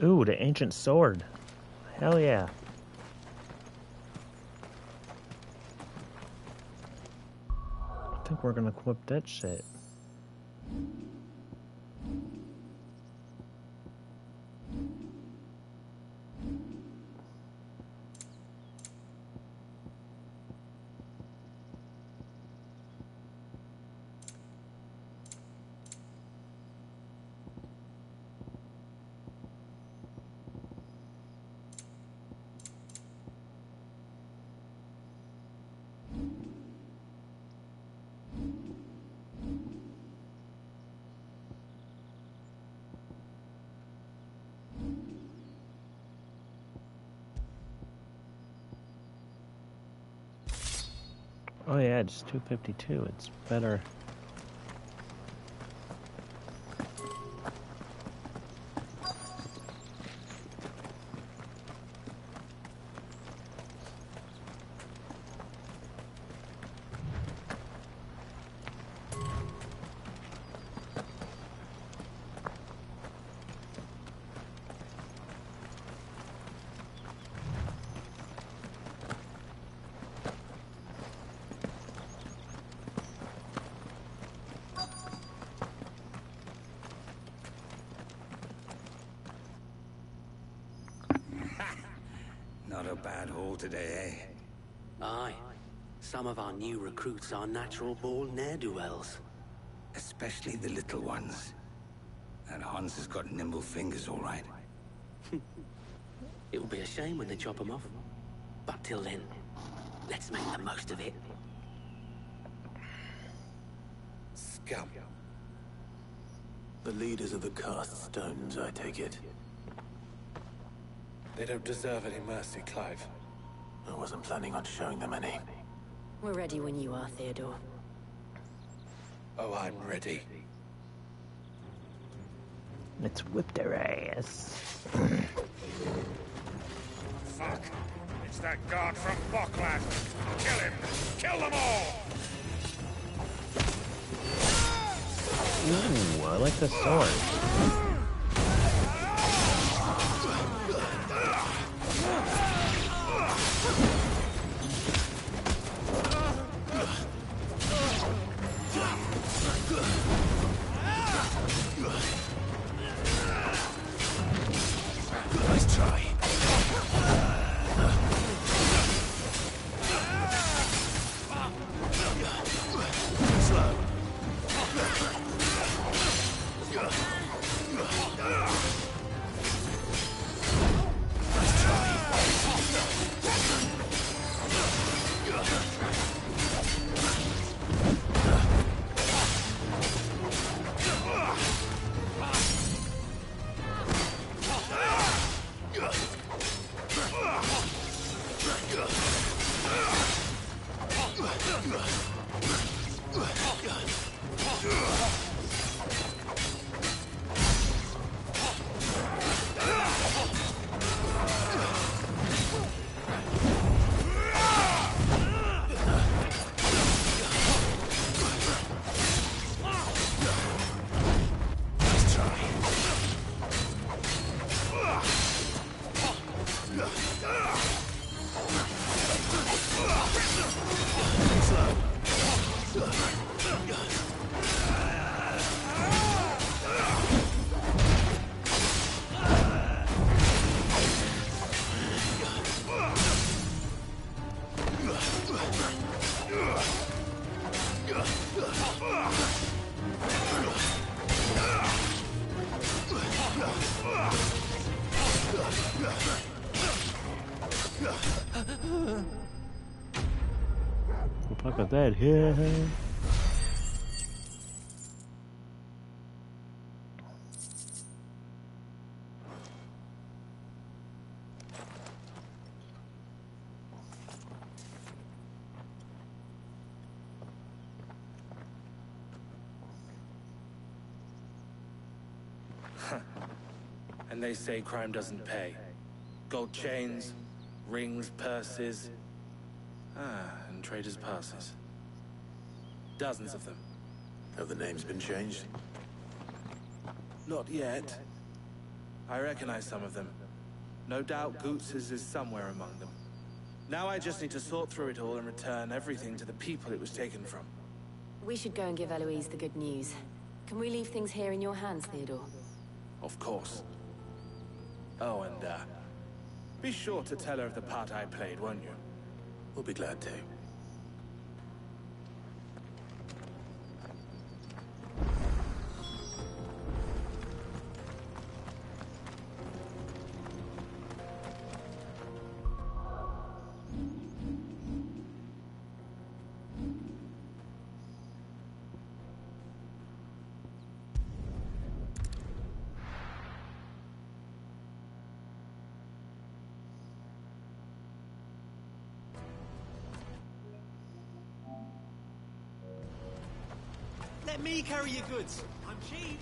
Ooh, the ancient sword. Hell yeah. I think we're gonna equip that shit. Oh yeah, it's 252. It's better. Not a bad haul today, eh? Aye. Some of our new recruits are natural-born ne'er-do-wells. Especially the little ones. And Hans has got nimble fingers, all right. It will be a shame when they chop them off. But till then, let's make the most of it. Scum. The leaders of the cast stones, I take it. They don't deserve any mercy, Clive. I wasn't planning on showing them any. We're ready when you are, Theodore. Oh, I'm ready. Let's whip their ass. Fuck! It's that guard from Baument! Kill him! Kill them all! Ooh, I like the sword. Nice try. Slow. Look at that here. And they say crime doesn't pay. Gold chains, rings, purses. And traders' passes. Dozens of them. Have the names been changed? Not yet. I recognize some of them. No doubt Goots's is somewhere among them. Now I just need to sort through it all and return everything to the people it was taken from. We should go and give Eloise the good news. Can we leave things here in your hands, Theodore? Of course. Oh, and, be sure to tell her of the part I played, won't you? We'll be glad to. Let me carry your goods. I'm cheap.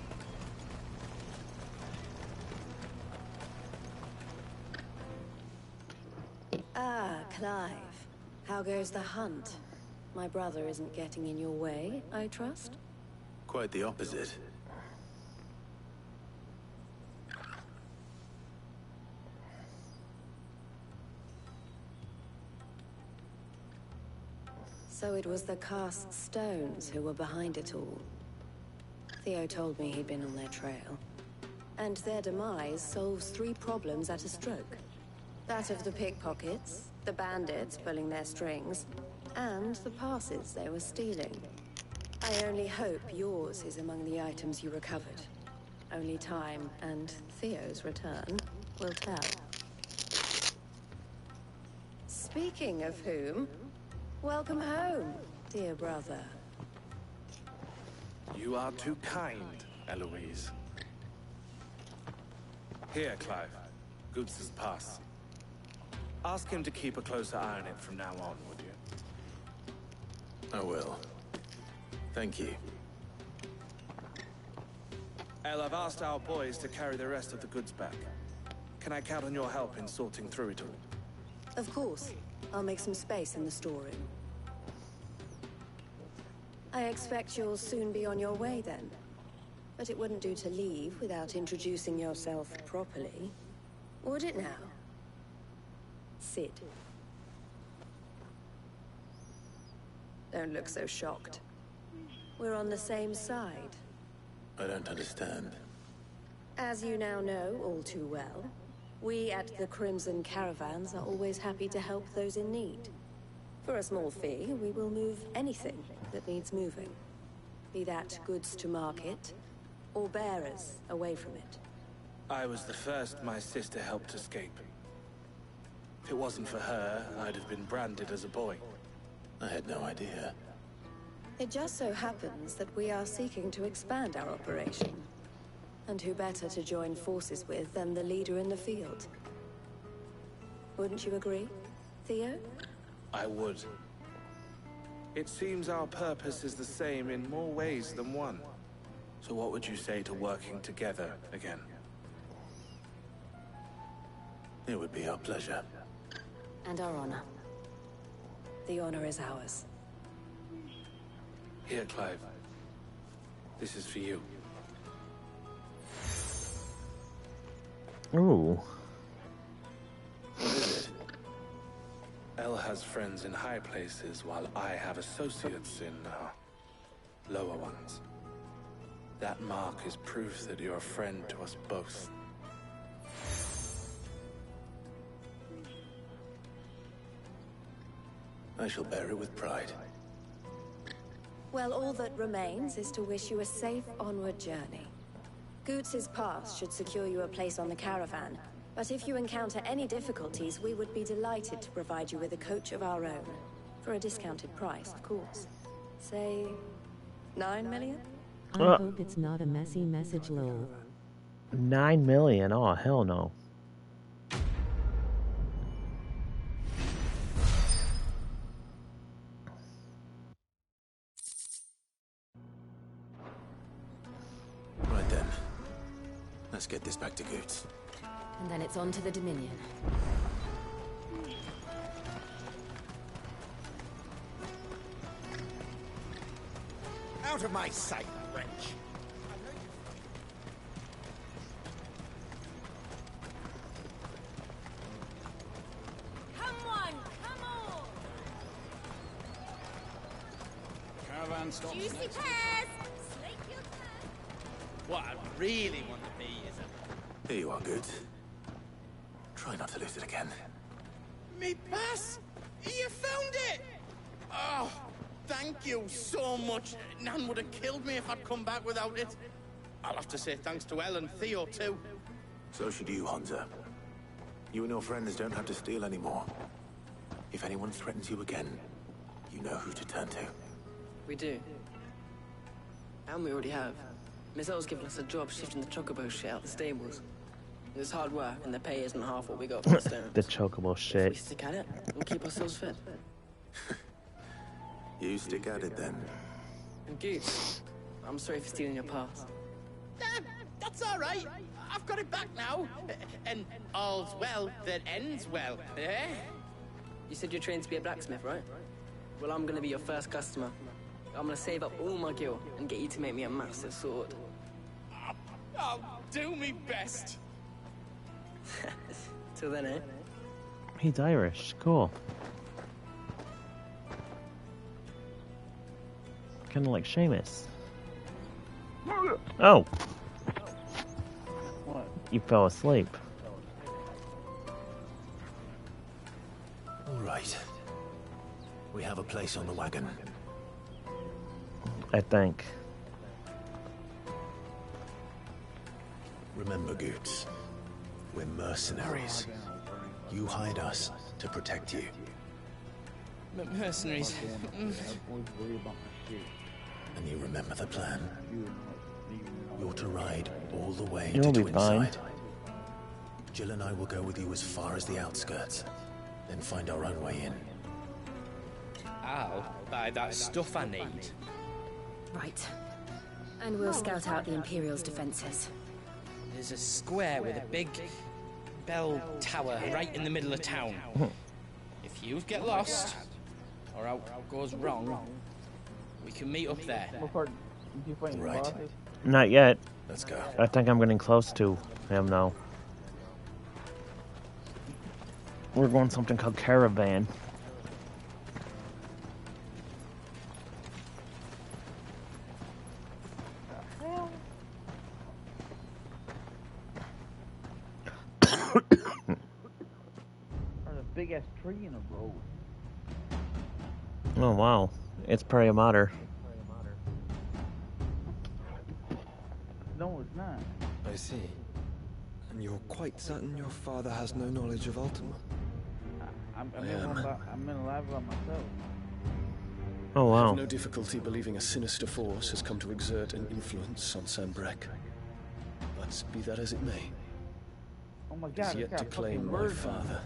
Ah, Clive. How goes the hunt? My brother isn't getting in your way, I trust? Quite the opposite. So it was the cast stones who were behind it all. Theo told me he'd been on their trail. And their demise solves 3 problems at a stroke. That of the pickpockets, the bandits pulling their strings, and the passes they were stealing. I only hope yours is among the items you recovered. Only time and Theo's return will tell. Speaking of whom, welcome home, dear brother. You are too kind, Eloise. Here, Clive. Goods' pass. Ask him to keep a closer eye on it from now on, would you? I will. Thank you. El, I've asked our boys to carry the rest of the goods back. Can I count on your help in sorting through it all? Of course. I'll make some space in the storeroom. I expect you'll soon be on your way then. But it wouldn't do to leave without introducing yourself properly. Would it now? Sid. Don't look so shocked. We're on the same side. I don't understand. As you now know all too well, we at the Crimson Caravans are always happy to help those in need. For a small fee, we will move anything that needs moving. Be that goods to market, or bearers away from it. I was the first my sister helped escape. If it wasn't for her, I'd have been branded as a boy. I had no idea. It just so happens that we are seeking to expand our operation. And who better to join forces with than the leader in the field? Wouldn't you agree, Theo? I would. It seems our purpose is the same in more ways than one. So what would you say to working together again? It would be our pleasure. And our honor. The honor is ours. Here, Clive. This is for you. Ooh. What is it? El has friends in high places, while I have associates in, lower ones. That mark is proof that you're a friend to us both. I shall bear it with pride. Well, all that remains is to wish you a safe onward journey. Goots' pass should secure you a place on the caravan, but if you encounter any difficulties, we would be delighted to provide you with a coach of our own. For a discounted price, of course. Say, 9 million? I hope it's not a messy message, lol. 9 million? Oh, hell no. Right then. Let's get this back to Goots. And then it's on to the Dominion. Out of my sight, wretch. Come on, come on! Caravan stops Juicy next. pears! Slake your thirst. What I really want to be is a... Here you are, Goots. Try not to lose it again. Me pass! You found it! Oh, thank you so much. Nan would have killed me if I'd come back without it. I'll have to say thanks to Elle and Theo, too. So should you, Hansa. You and your friends don't have to steal anymore. If anyone threatens you again, you know who to turn to. We do. And we already have. Miss L's given us a job shifting the chocobo shit out the stables. It's hard work, and the pay isn't half what we got for the stones. The chocobo If we shit. stick at it, we'll keep ourselves fit. You stick at it then. And Goose, I'm sorry for stealing your pass. That's all right. I've got it back now. And all's well that ends well, eh? You said you're trained to be a blacksmith, right? Well, I'm gonna be your first customer. I'm gonna save up all my gil and get you to make me a massive sword. I'll do me best. Till then, eh? He's Irish. Cool. Kind of like Seamus. Oh! What? You fell asleep. All right. We have a place on the wagon. I think. Remember, Goots, we're mercenaries. You hired us to protect you. Mercenaries. And you remember the plan? You're to ride all the way You'll to be fine. Twinside. Jill and I will go with you as far as the outskirts, then find our own way in. I'll buy that stuff I need. Right. And we'll scout out the Imperial's defenses. There's a square with a big bell tower right in the middle of town. If you get lost, or out goes wrong, we can meet up there. Right. Not yet. Let's go. I think I'm getting close to him now. We're going something called Caravan. There's a big ass tree in the road. Oh wow, it's Prairie Mater. No, it's not. I see. And you're quite certain your father has no knowledge of Ultima? I'm in a live by myself. Oh I wow. have no difficulty believing a sinister force has come to exert an influence on Sanbrek. But be that as it may, Oh my it is god, yet it's to got claim fucking my birds. father.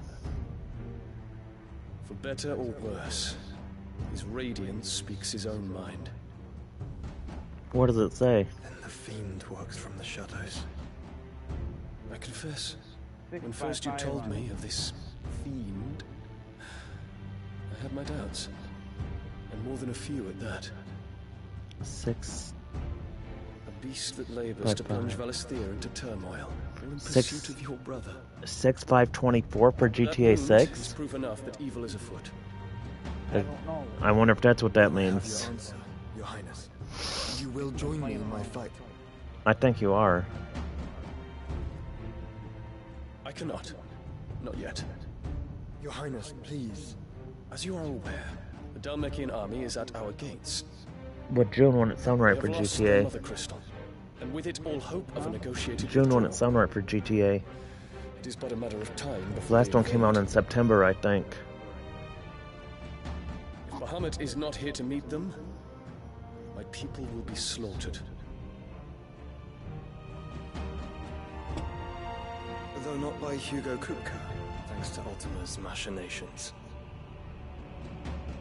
For better or worse, his radiance speaks his own mind. What does it say? Then the fiend works from the shadows. I confess, when first you told me of this fiend, I had my doubts. And more than a few at that. 6. A beast that labors to plunge Valisthea into turmoil, all in 6. pursuit of your brother. 6524 for That GTA wound is 6. proof enough that evil is afoot. I wonder if that's what that I have means. your answer, Your Highness. You will join me in my fight. I think you are. I cannot. Not yet. Your Highness, please. As you are aware, the Dalmekian army is at our gates. But June wouldn't sound right We for have lost the GTA. Mother Crystal, and with it all hope of a negotiated June withdrawal. wouldn't sound right for GTA. It is but a matter of time The before last they one came out invade. in September, I think. If Bahamut is not here to meet them, my people will be slaughtered. Though not by Hugo Kupka, thanks to Ultima's machinations.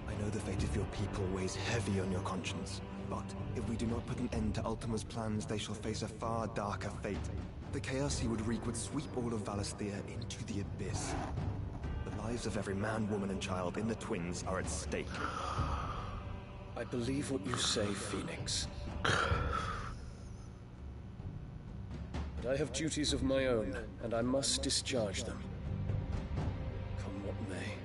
I know the fate of your people weighs heavy on your conscience, but if we do not put an end to Ultima's plans, they shall face a far darker fate. The chaos he would wreak would sweep all of Valisthea into the abyss. The lives of every man, woman, and child in the Twins are at stake. I believe what you say, Phoenix. But I have duties of my own, and I must discharge them. Come what may.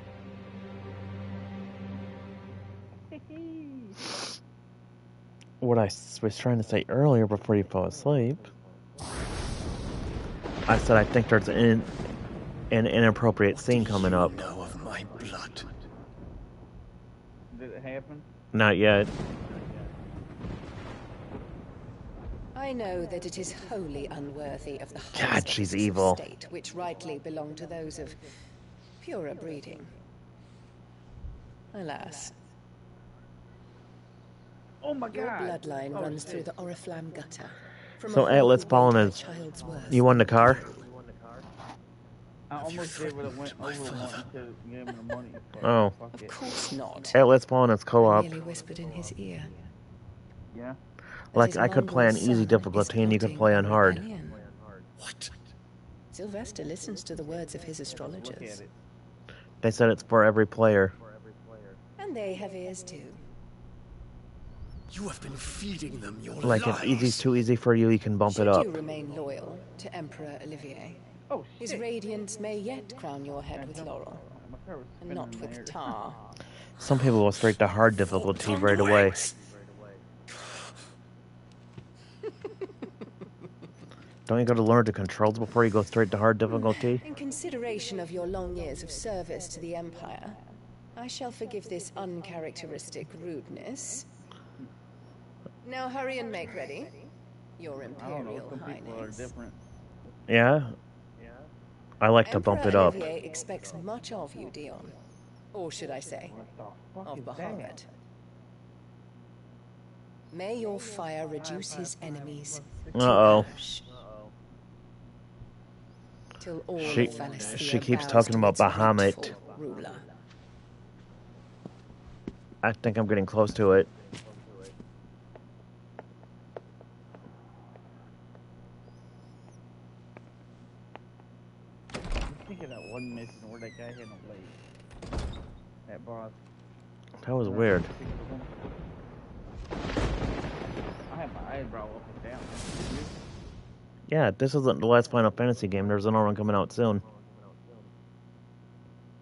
What I was trying to say earlier before you fell asleep, I said I think there's an inappropriate scene coming up. Know of my blood. Did it happen? Not yet. I know that it is wholly unworthy of the God, highest she's offices of evil. state, which rightly belong to those of purer breeding. Alas. Oh my Your god. bloodline Oh, runs shit. through the Oriflamme gutter. From So a Atlas home Fallen built is. by child's worth. You won the car? I almost gave it a win over one to give him the money. but Oh. fuck Of it. course not. Atlas Fallen is I co-op. merely whispered in his ear. Yeah. Like, I could play on easy difficulty and you could play on hard. What? Sylvester listens to the words of his astrologers. They said it's for every player. And they have ears too. You have been feeding them your Like, lies. if easy's too easy for you, you can bump it up. Should you remain loyal to Emperor Olivier, his radiance may yet crown your head with laurel, and not with tar. Some people go straight to hard difficulty right away. Don't you got to learn the controls before you go straight to hard difficulty? In consideration of your long years of service to the Empire, I shall forgive this uncharacteristic rudeness. Now hurry and make ready. Your Imperial Highness. Yeah? I like to bump it up. Emperor Olivier expects much of you, Dion. Or should I say, of Bahamut. May your fire reduce his enemies to ash. Till all of Valisthea She keeps bows talking to about its Bahamut. rightful ruler. I think I'm getting close to it. I'm thinking that one mission where that guy hit him late. That boss. That was weird. I had my eyebrow up and down. Yeah, this isn't the last Final Fantasy game. There's another one coming out soon.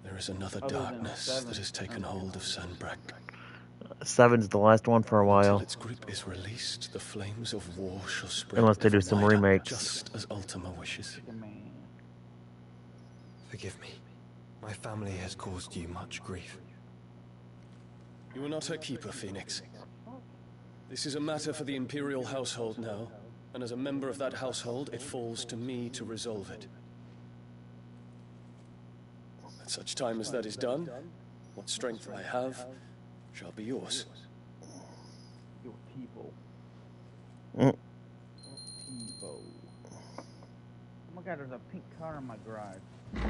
There is another darkness that has taken hold of Sanbreck. 7's the last one for a while. Until its grip is released, the flames of war shall spread. Unless they do some wider, remakes. just as Ultima wishes. Forgive me. My family has caused you much grief. You are not her keeper, Phoenix. This is a matter for the Imperial household now, and as a member of that household, it falls to me to resolve it. At such time as that is done, what strength I have shall be yours. Your people. Mm. Oh my god, there's a pink car in my garage.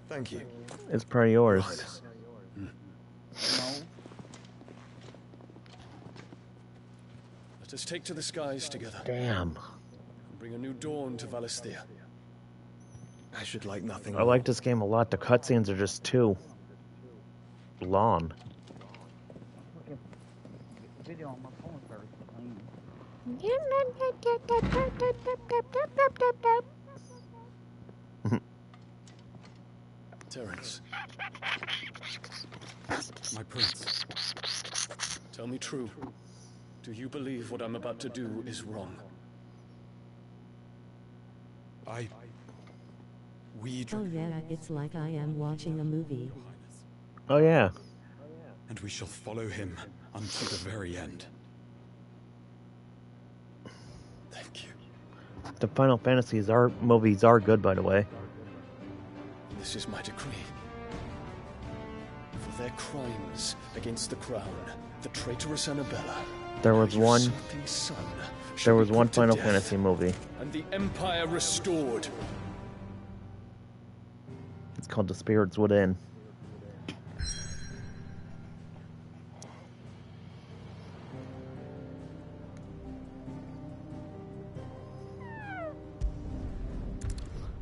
Thank you. It's probably yours. No. Let us take to the skies together. Damn. And bring a new dawn to Valisthea. I should like nothing I more. like this game a lot. The cutscenes are just too long. Video on my phone started playing. Terence. My prince. Tell me true. Do you believe what I'm about to do is wrong? Oh yeah, it's like I am watching a movie. Oh yeah. And we shall follow him until the very end. Thank you. The Final Fantasies movies are good, by the way. This is my decree. For their crimes against the crown, the traitorous Annabella, There was one. usurping son, There shall was be one put to Final death, Fantasy movie. and the Empire restored. It's called The Spirits Within.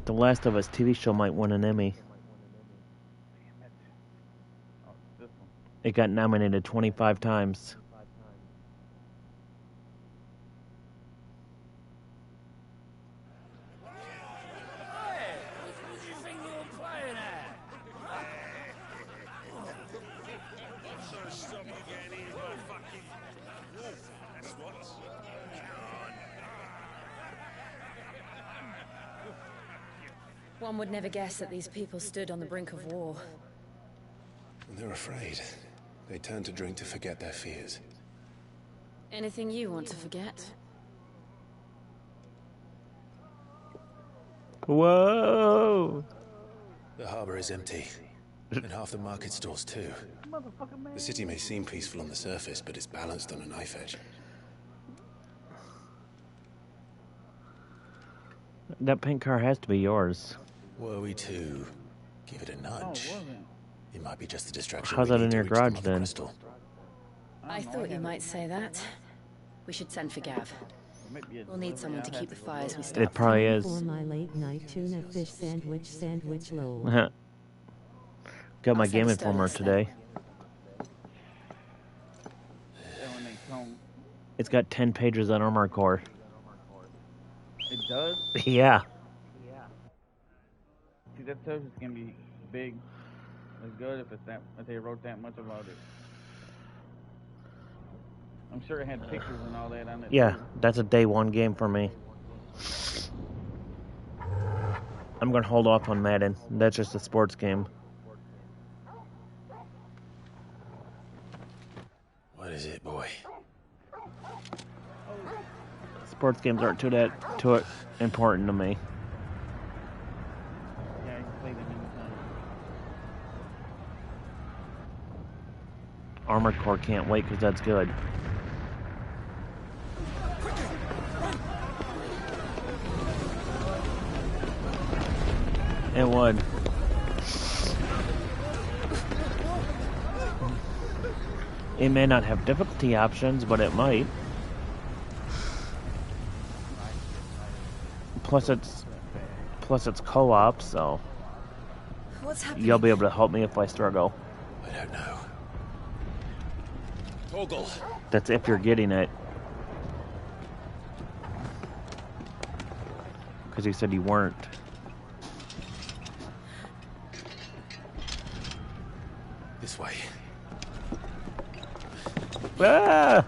The Last of Us TV show might win an Emmy. It got nominated 25 times. One would never guess that these people stood on the brink of war. They're afraid. They turn to drink to forget their fears. Anything you want to forget? Whoa! The harbor is empty. And half the market stalls too. The city may seem peaceful on the surface, but it's balanced on a knife edge. That pink car has to be yours. Were we to give it a nudge, it might be just a distraction. How's we that need in to your reach the garage Mother then? Crystal. I thought you might say that. We should send for Gav. We'll need someone to keep the fires we It start. probably is. For my late night tuna fish sandwich low. Got my I'll send Game a Informer Stonex then. today. It's got 10 pages on Armored Core. It does? Yeah. See, that tells you it's gonna be big. It's good if they wrote that much about it. I'm sure it had pictures and all that on it. Yeah, too. that's a day one game for me. I'm gonna hold off on Madden. That's just a sports game. What is it, boy? Sports games aren't too important to me. Yeah, you can play them anytime. Armored Core can't wait because that's good. It would. It may not have difficulty options, but it might. Plus it's co-op, so What's happening? you'll be able to help me if I struggle. I don't know. Toggle. That's if you're getting it. Because you said you weren't. This way. Ah!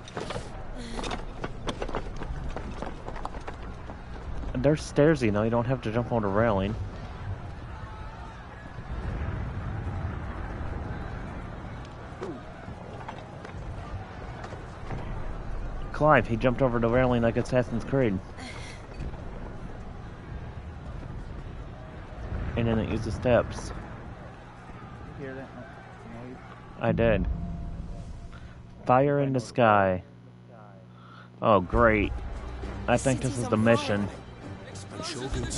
There's stairs, you know. You don't have to jump on a railing. Clive, he jumped over the railing like Assassin's Creed. And then it used the steps. You hear that noise? I did. Fire in the sky. Oh, great. I think this is the mission.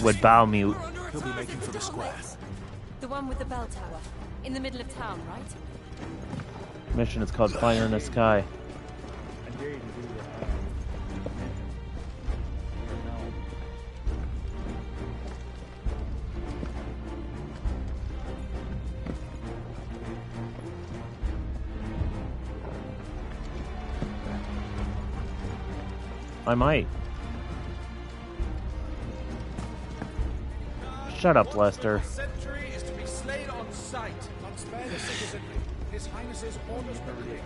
With Baument. He'll be making for the square. The one with the bell tower. In the middle of town, right? Mission is called Fire in the Sky. I dare you to do that. I might. Shut up, Lester. Sentry is to be slain on sight. Not spare the citizenry. His Highness's orders per day.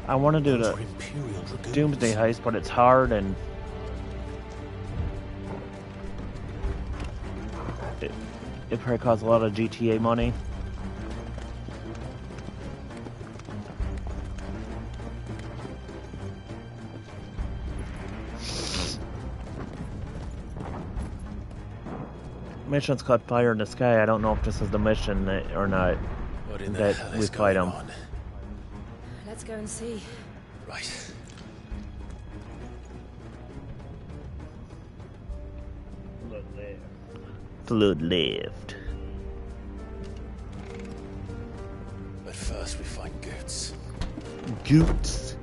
I want to do the Doomsday heist, but it's hard and it probably costs a lot of GTA money. Mission's called Fire in the Sky. I don't know if this is the mission or not. What in the That hell we is fight going them. on? Let's go and see. Right. Flood left. But first we find Goots. Goots.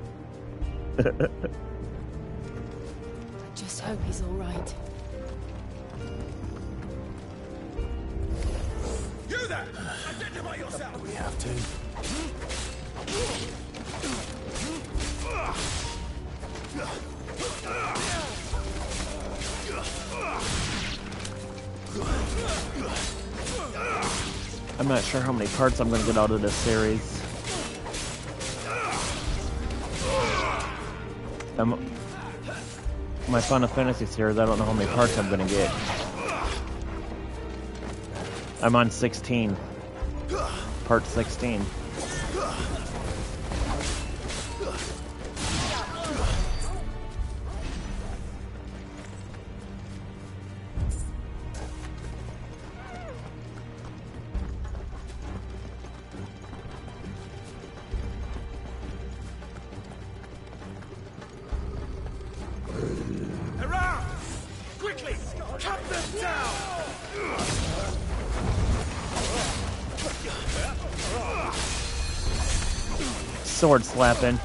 Just hope he's all right. You there! Identify yourself! We have to. I'm not sure how many parts I'm going to get out of this series. My Final Fantasy series, I don't know how many parts I'm going to get. I'm on 16. Part 16. Around! Quickly! Cut them down! Sword slapping.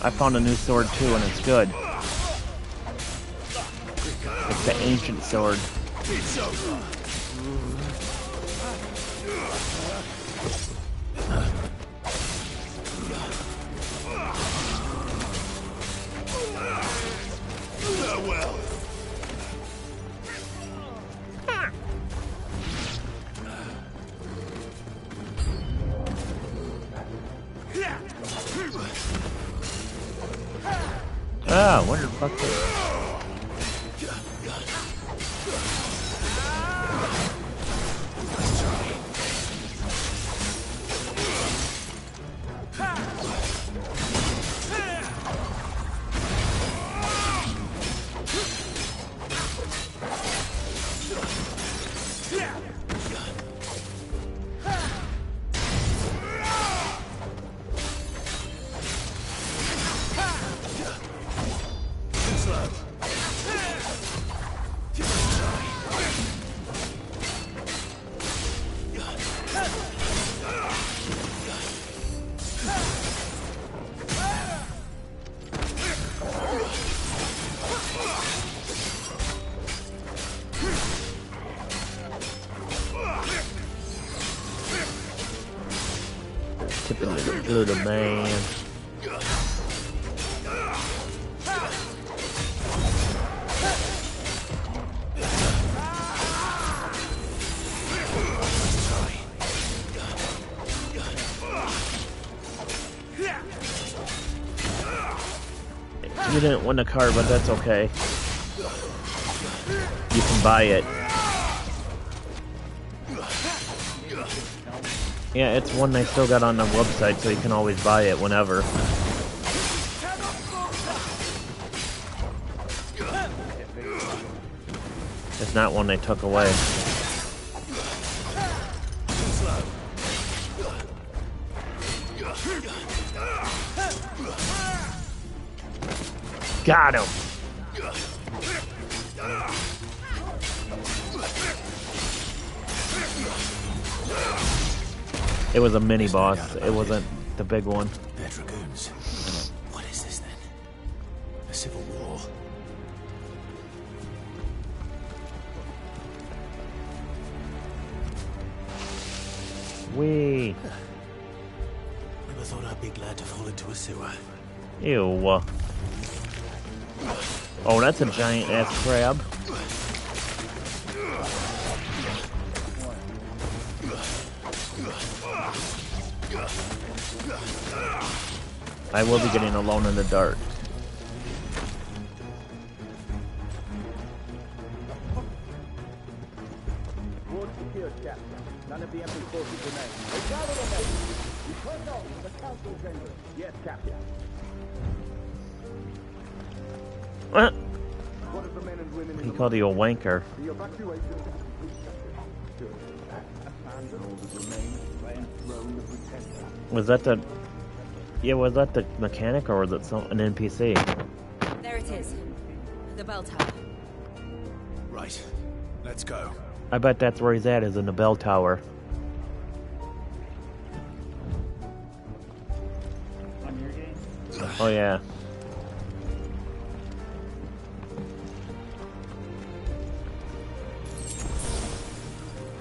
I found a new sword too, and it's good. It's the ancient sword. It's over. Farewell. Ah, where the fuck is it? Tipping little man. You didn't win the card, but that's okay. You can buy it. Yeah, it's one they still got on the website, so you can always buy it whenever. It's not one they took away. Got him! It was a mini boss. It wasn't the big one. They're dragoons. What is this then? A civil war? Wee. Never thought I'd be glad to fall into a sewer. Ew. Oh, that's a giant ass crab. I will be getting alone in the dark. Ward secured, Captain. None of the empty forces remain. They gathered on that. We turned off to the council chamber. Yes, Captain. What? What of the men and women He called you a wanker. The evacuation is complete. Good. And all that remains by enthrone the pretender. Was that the... Yeah, was that the mechanic or was it an NPC? There it is. The bell tower. Right. Let's go. I bet that's where he's at, is in the bell tower. On your game? Oh, yeah.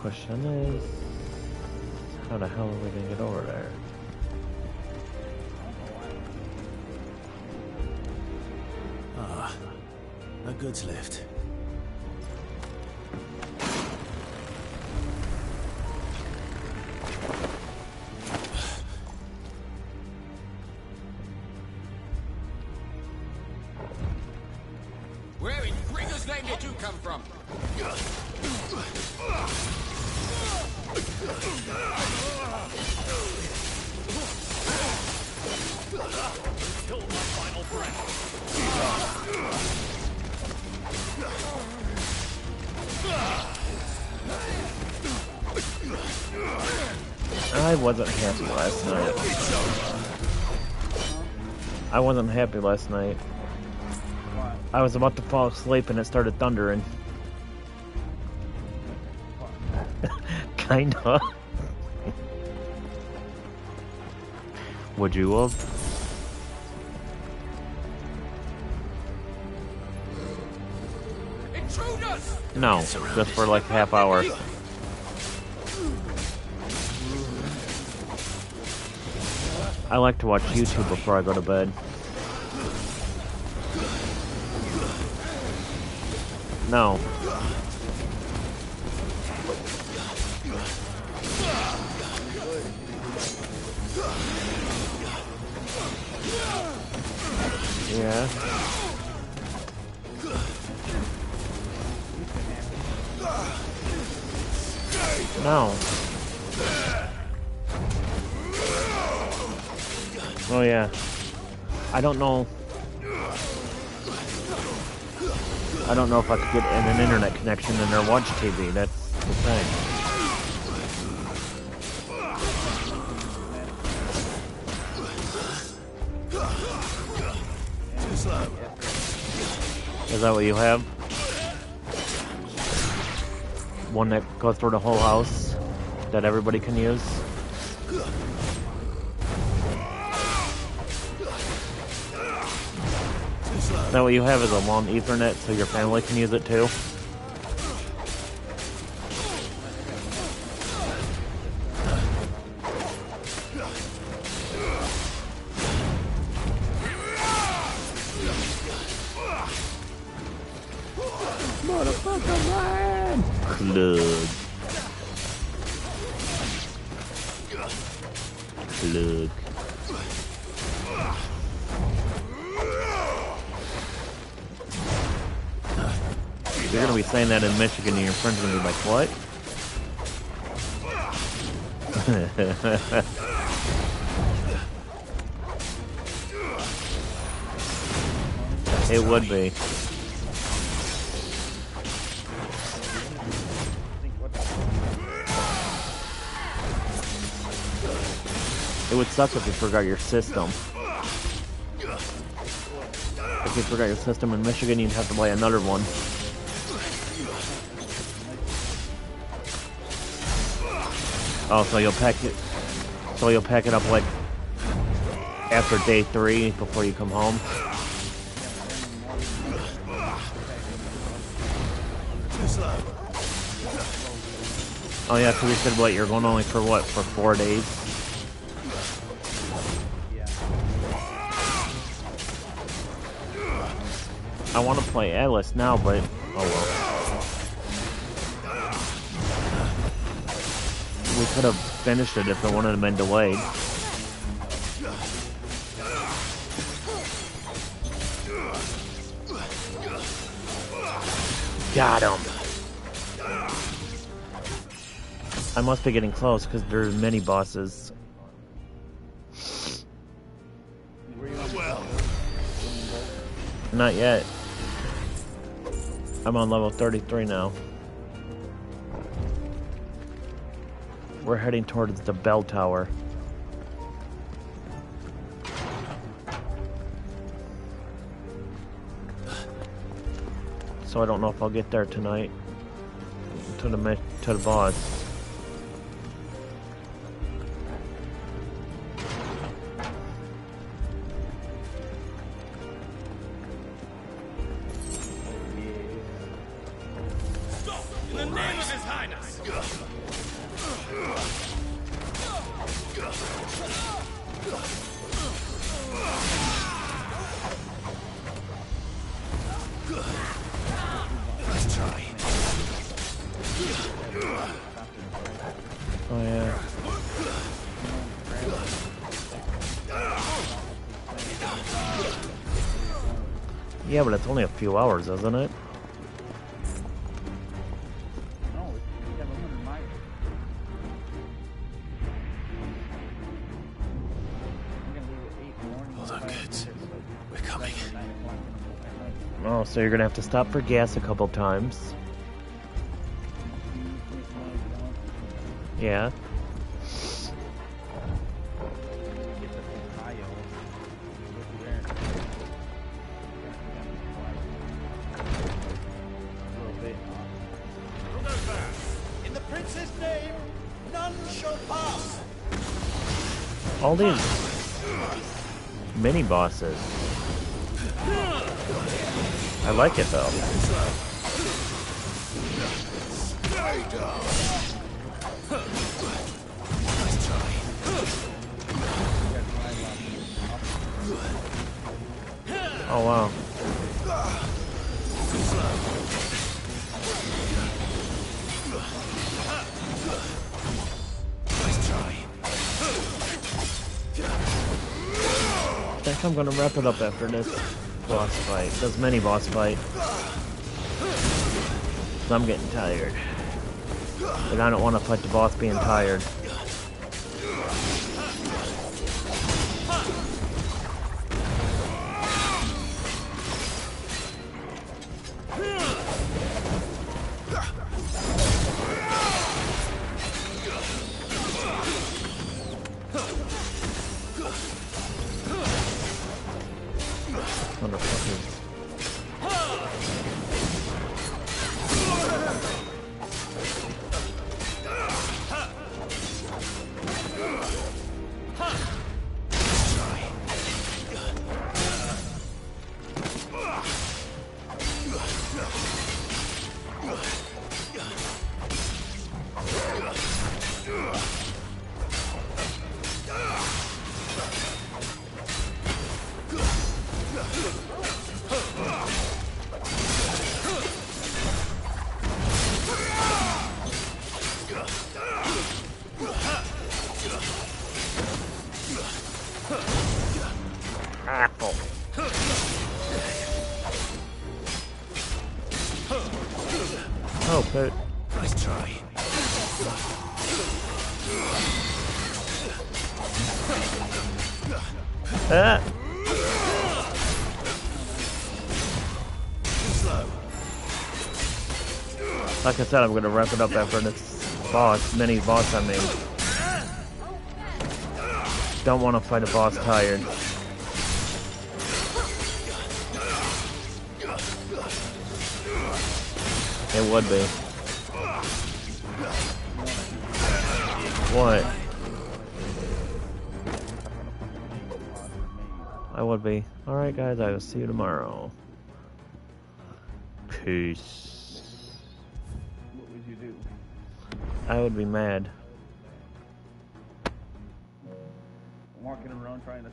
Push on this. How the hell are we gonna get over there? Ah, a goods lift. Where in Gringo's name did you come from? Till my final breath. I wasn't happy last night. I wasn't happy last night. I was about to fall asleep and it started thundering. Kinda. Would you have? No, just for like half hour. I like to watch YouTube before I go to bed. No. Yeah. No. Oh yeah. I don't know. I don't know if I could get an internet connection and or watch TV. That's the thing. Is that what you have? One that goes through the whole house that everybody can use? Is that what you have, is a long Ethernet so your family can use it too? Motherfucker, man! Plug. Plug. You're gonna be saying that in Michigan and your friends are gonna be like, what? It would be. It would suck if you forgot your system. If you forgot your system in Michigan, you'd have to buy another one. Oh, so you'll pack it. So you'll pack it up like after day 3 before you come home. Oh yeah, so we said what? You're going only for what? For 4 days? I want to play Atlas now, but oh well. We could have finished it if it wouldn't have been delayed. Got him. I must be getting close because there's many bosses. Not yet. I'm on level 33 now. We're heading towards the bell tower. So I don't know if I'll get there tonight to the boss. In the name of His Highness! Let's try. Oh yeah. Yeah, but it's only a few hours, isn't it? Hold on, kids. We're coming. Oh, so you're gonna have to stop for gas a couple times. Yeah. In the prince's name, none shall pass. All these mini bosses. I like it though. traitor! Oh wow. I think I'm gonna wrap it up after this boss fight, this mini boss fight. 'Cause I'm getting tired. But I don't want to fight the boss being tired. Motherfuckers. Apple. Oh, but Nice try. ah. Like I said, I'm gonna wrap it up after this mini boss I made. Don't want to fight a boss tired. It would be. What? I would be. Alright guys, I will see you tomorrow. Peace. What would you do? I would be mad. Walking around trying to...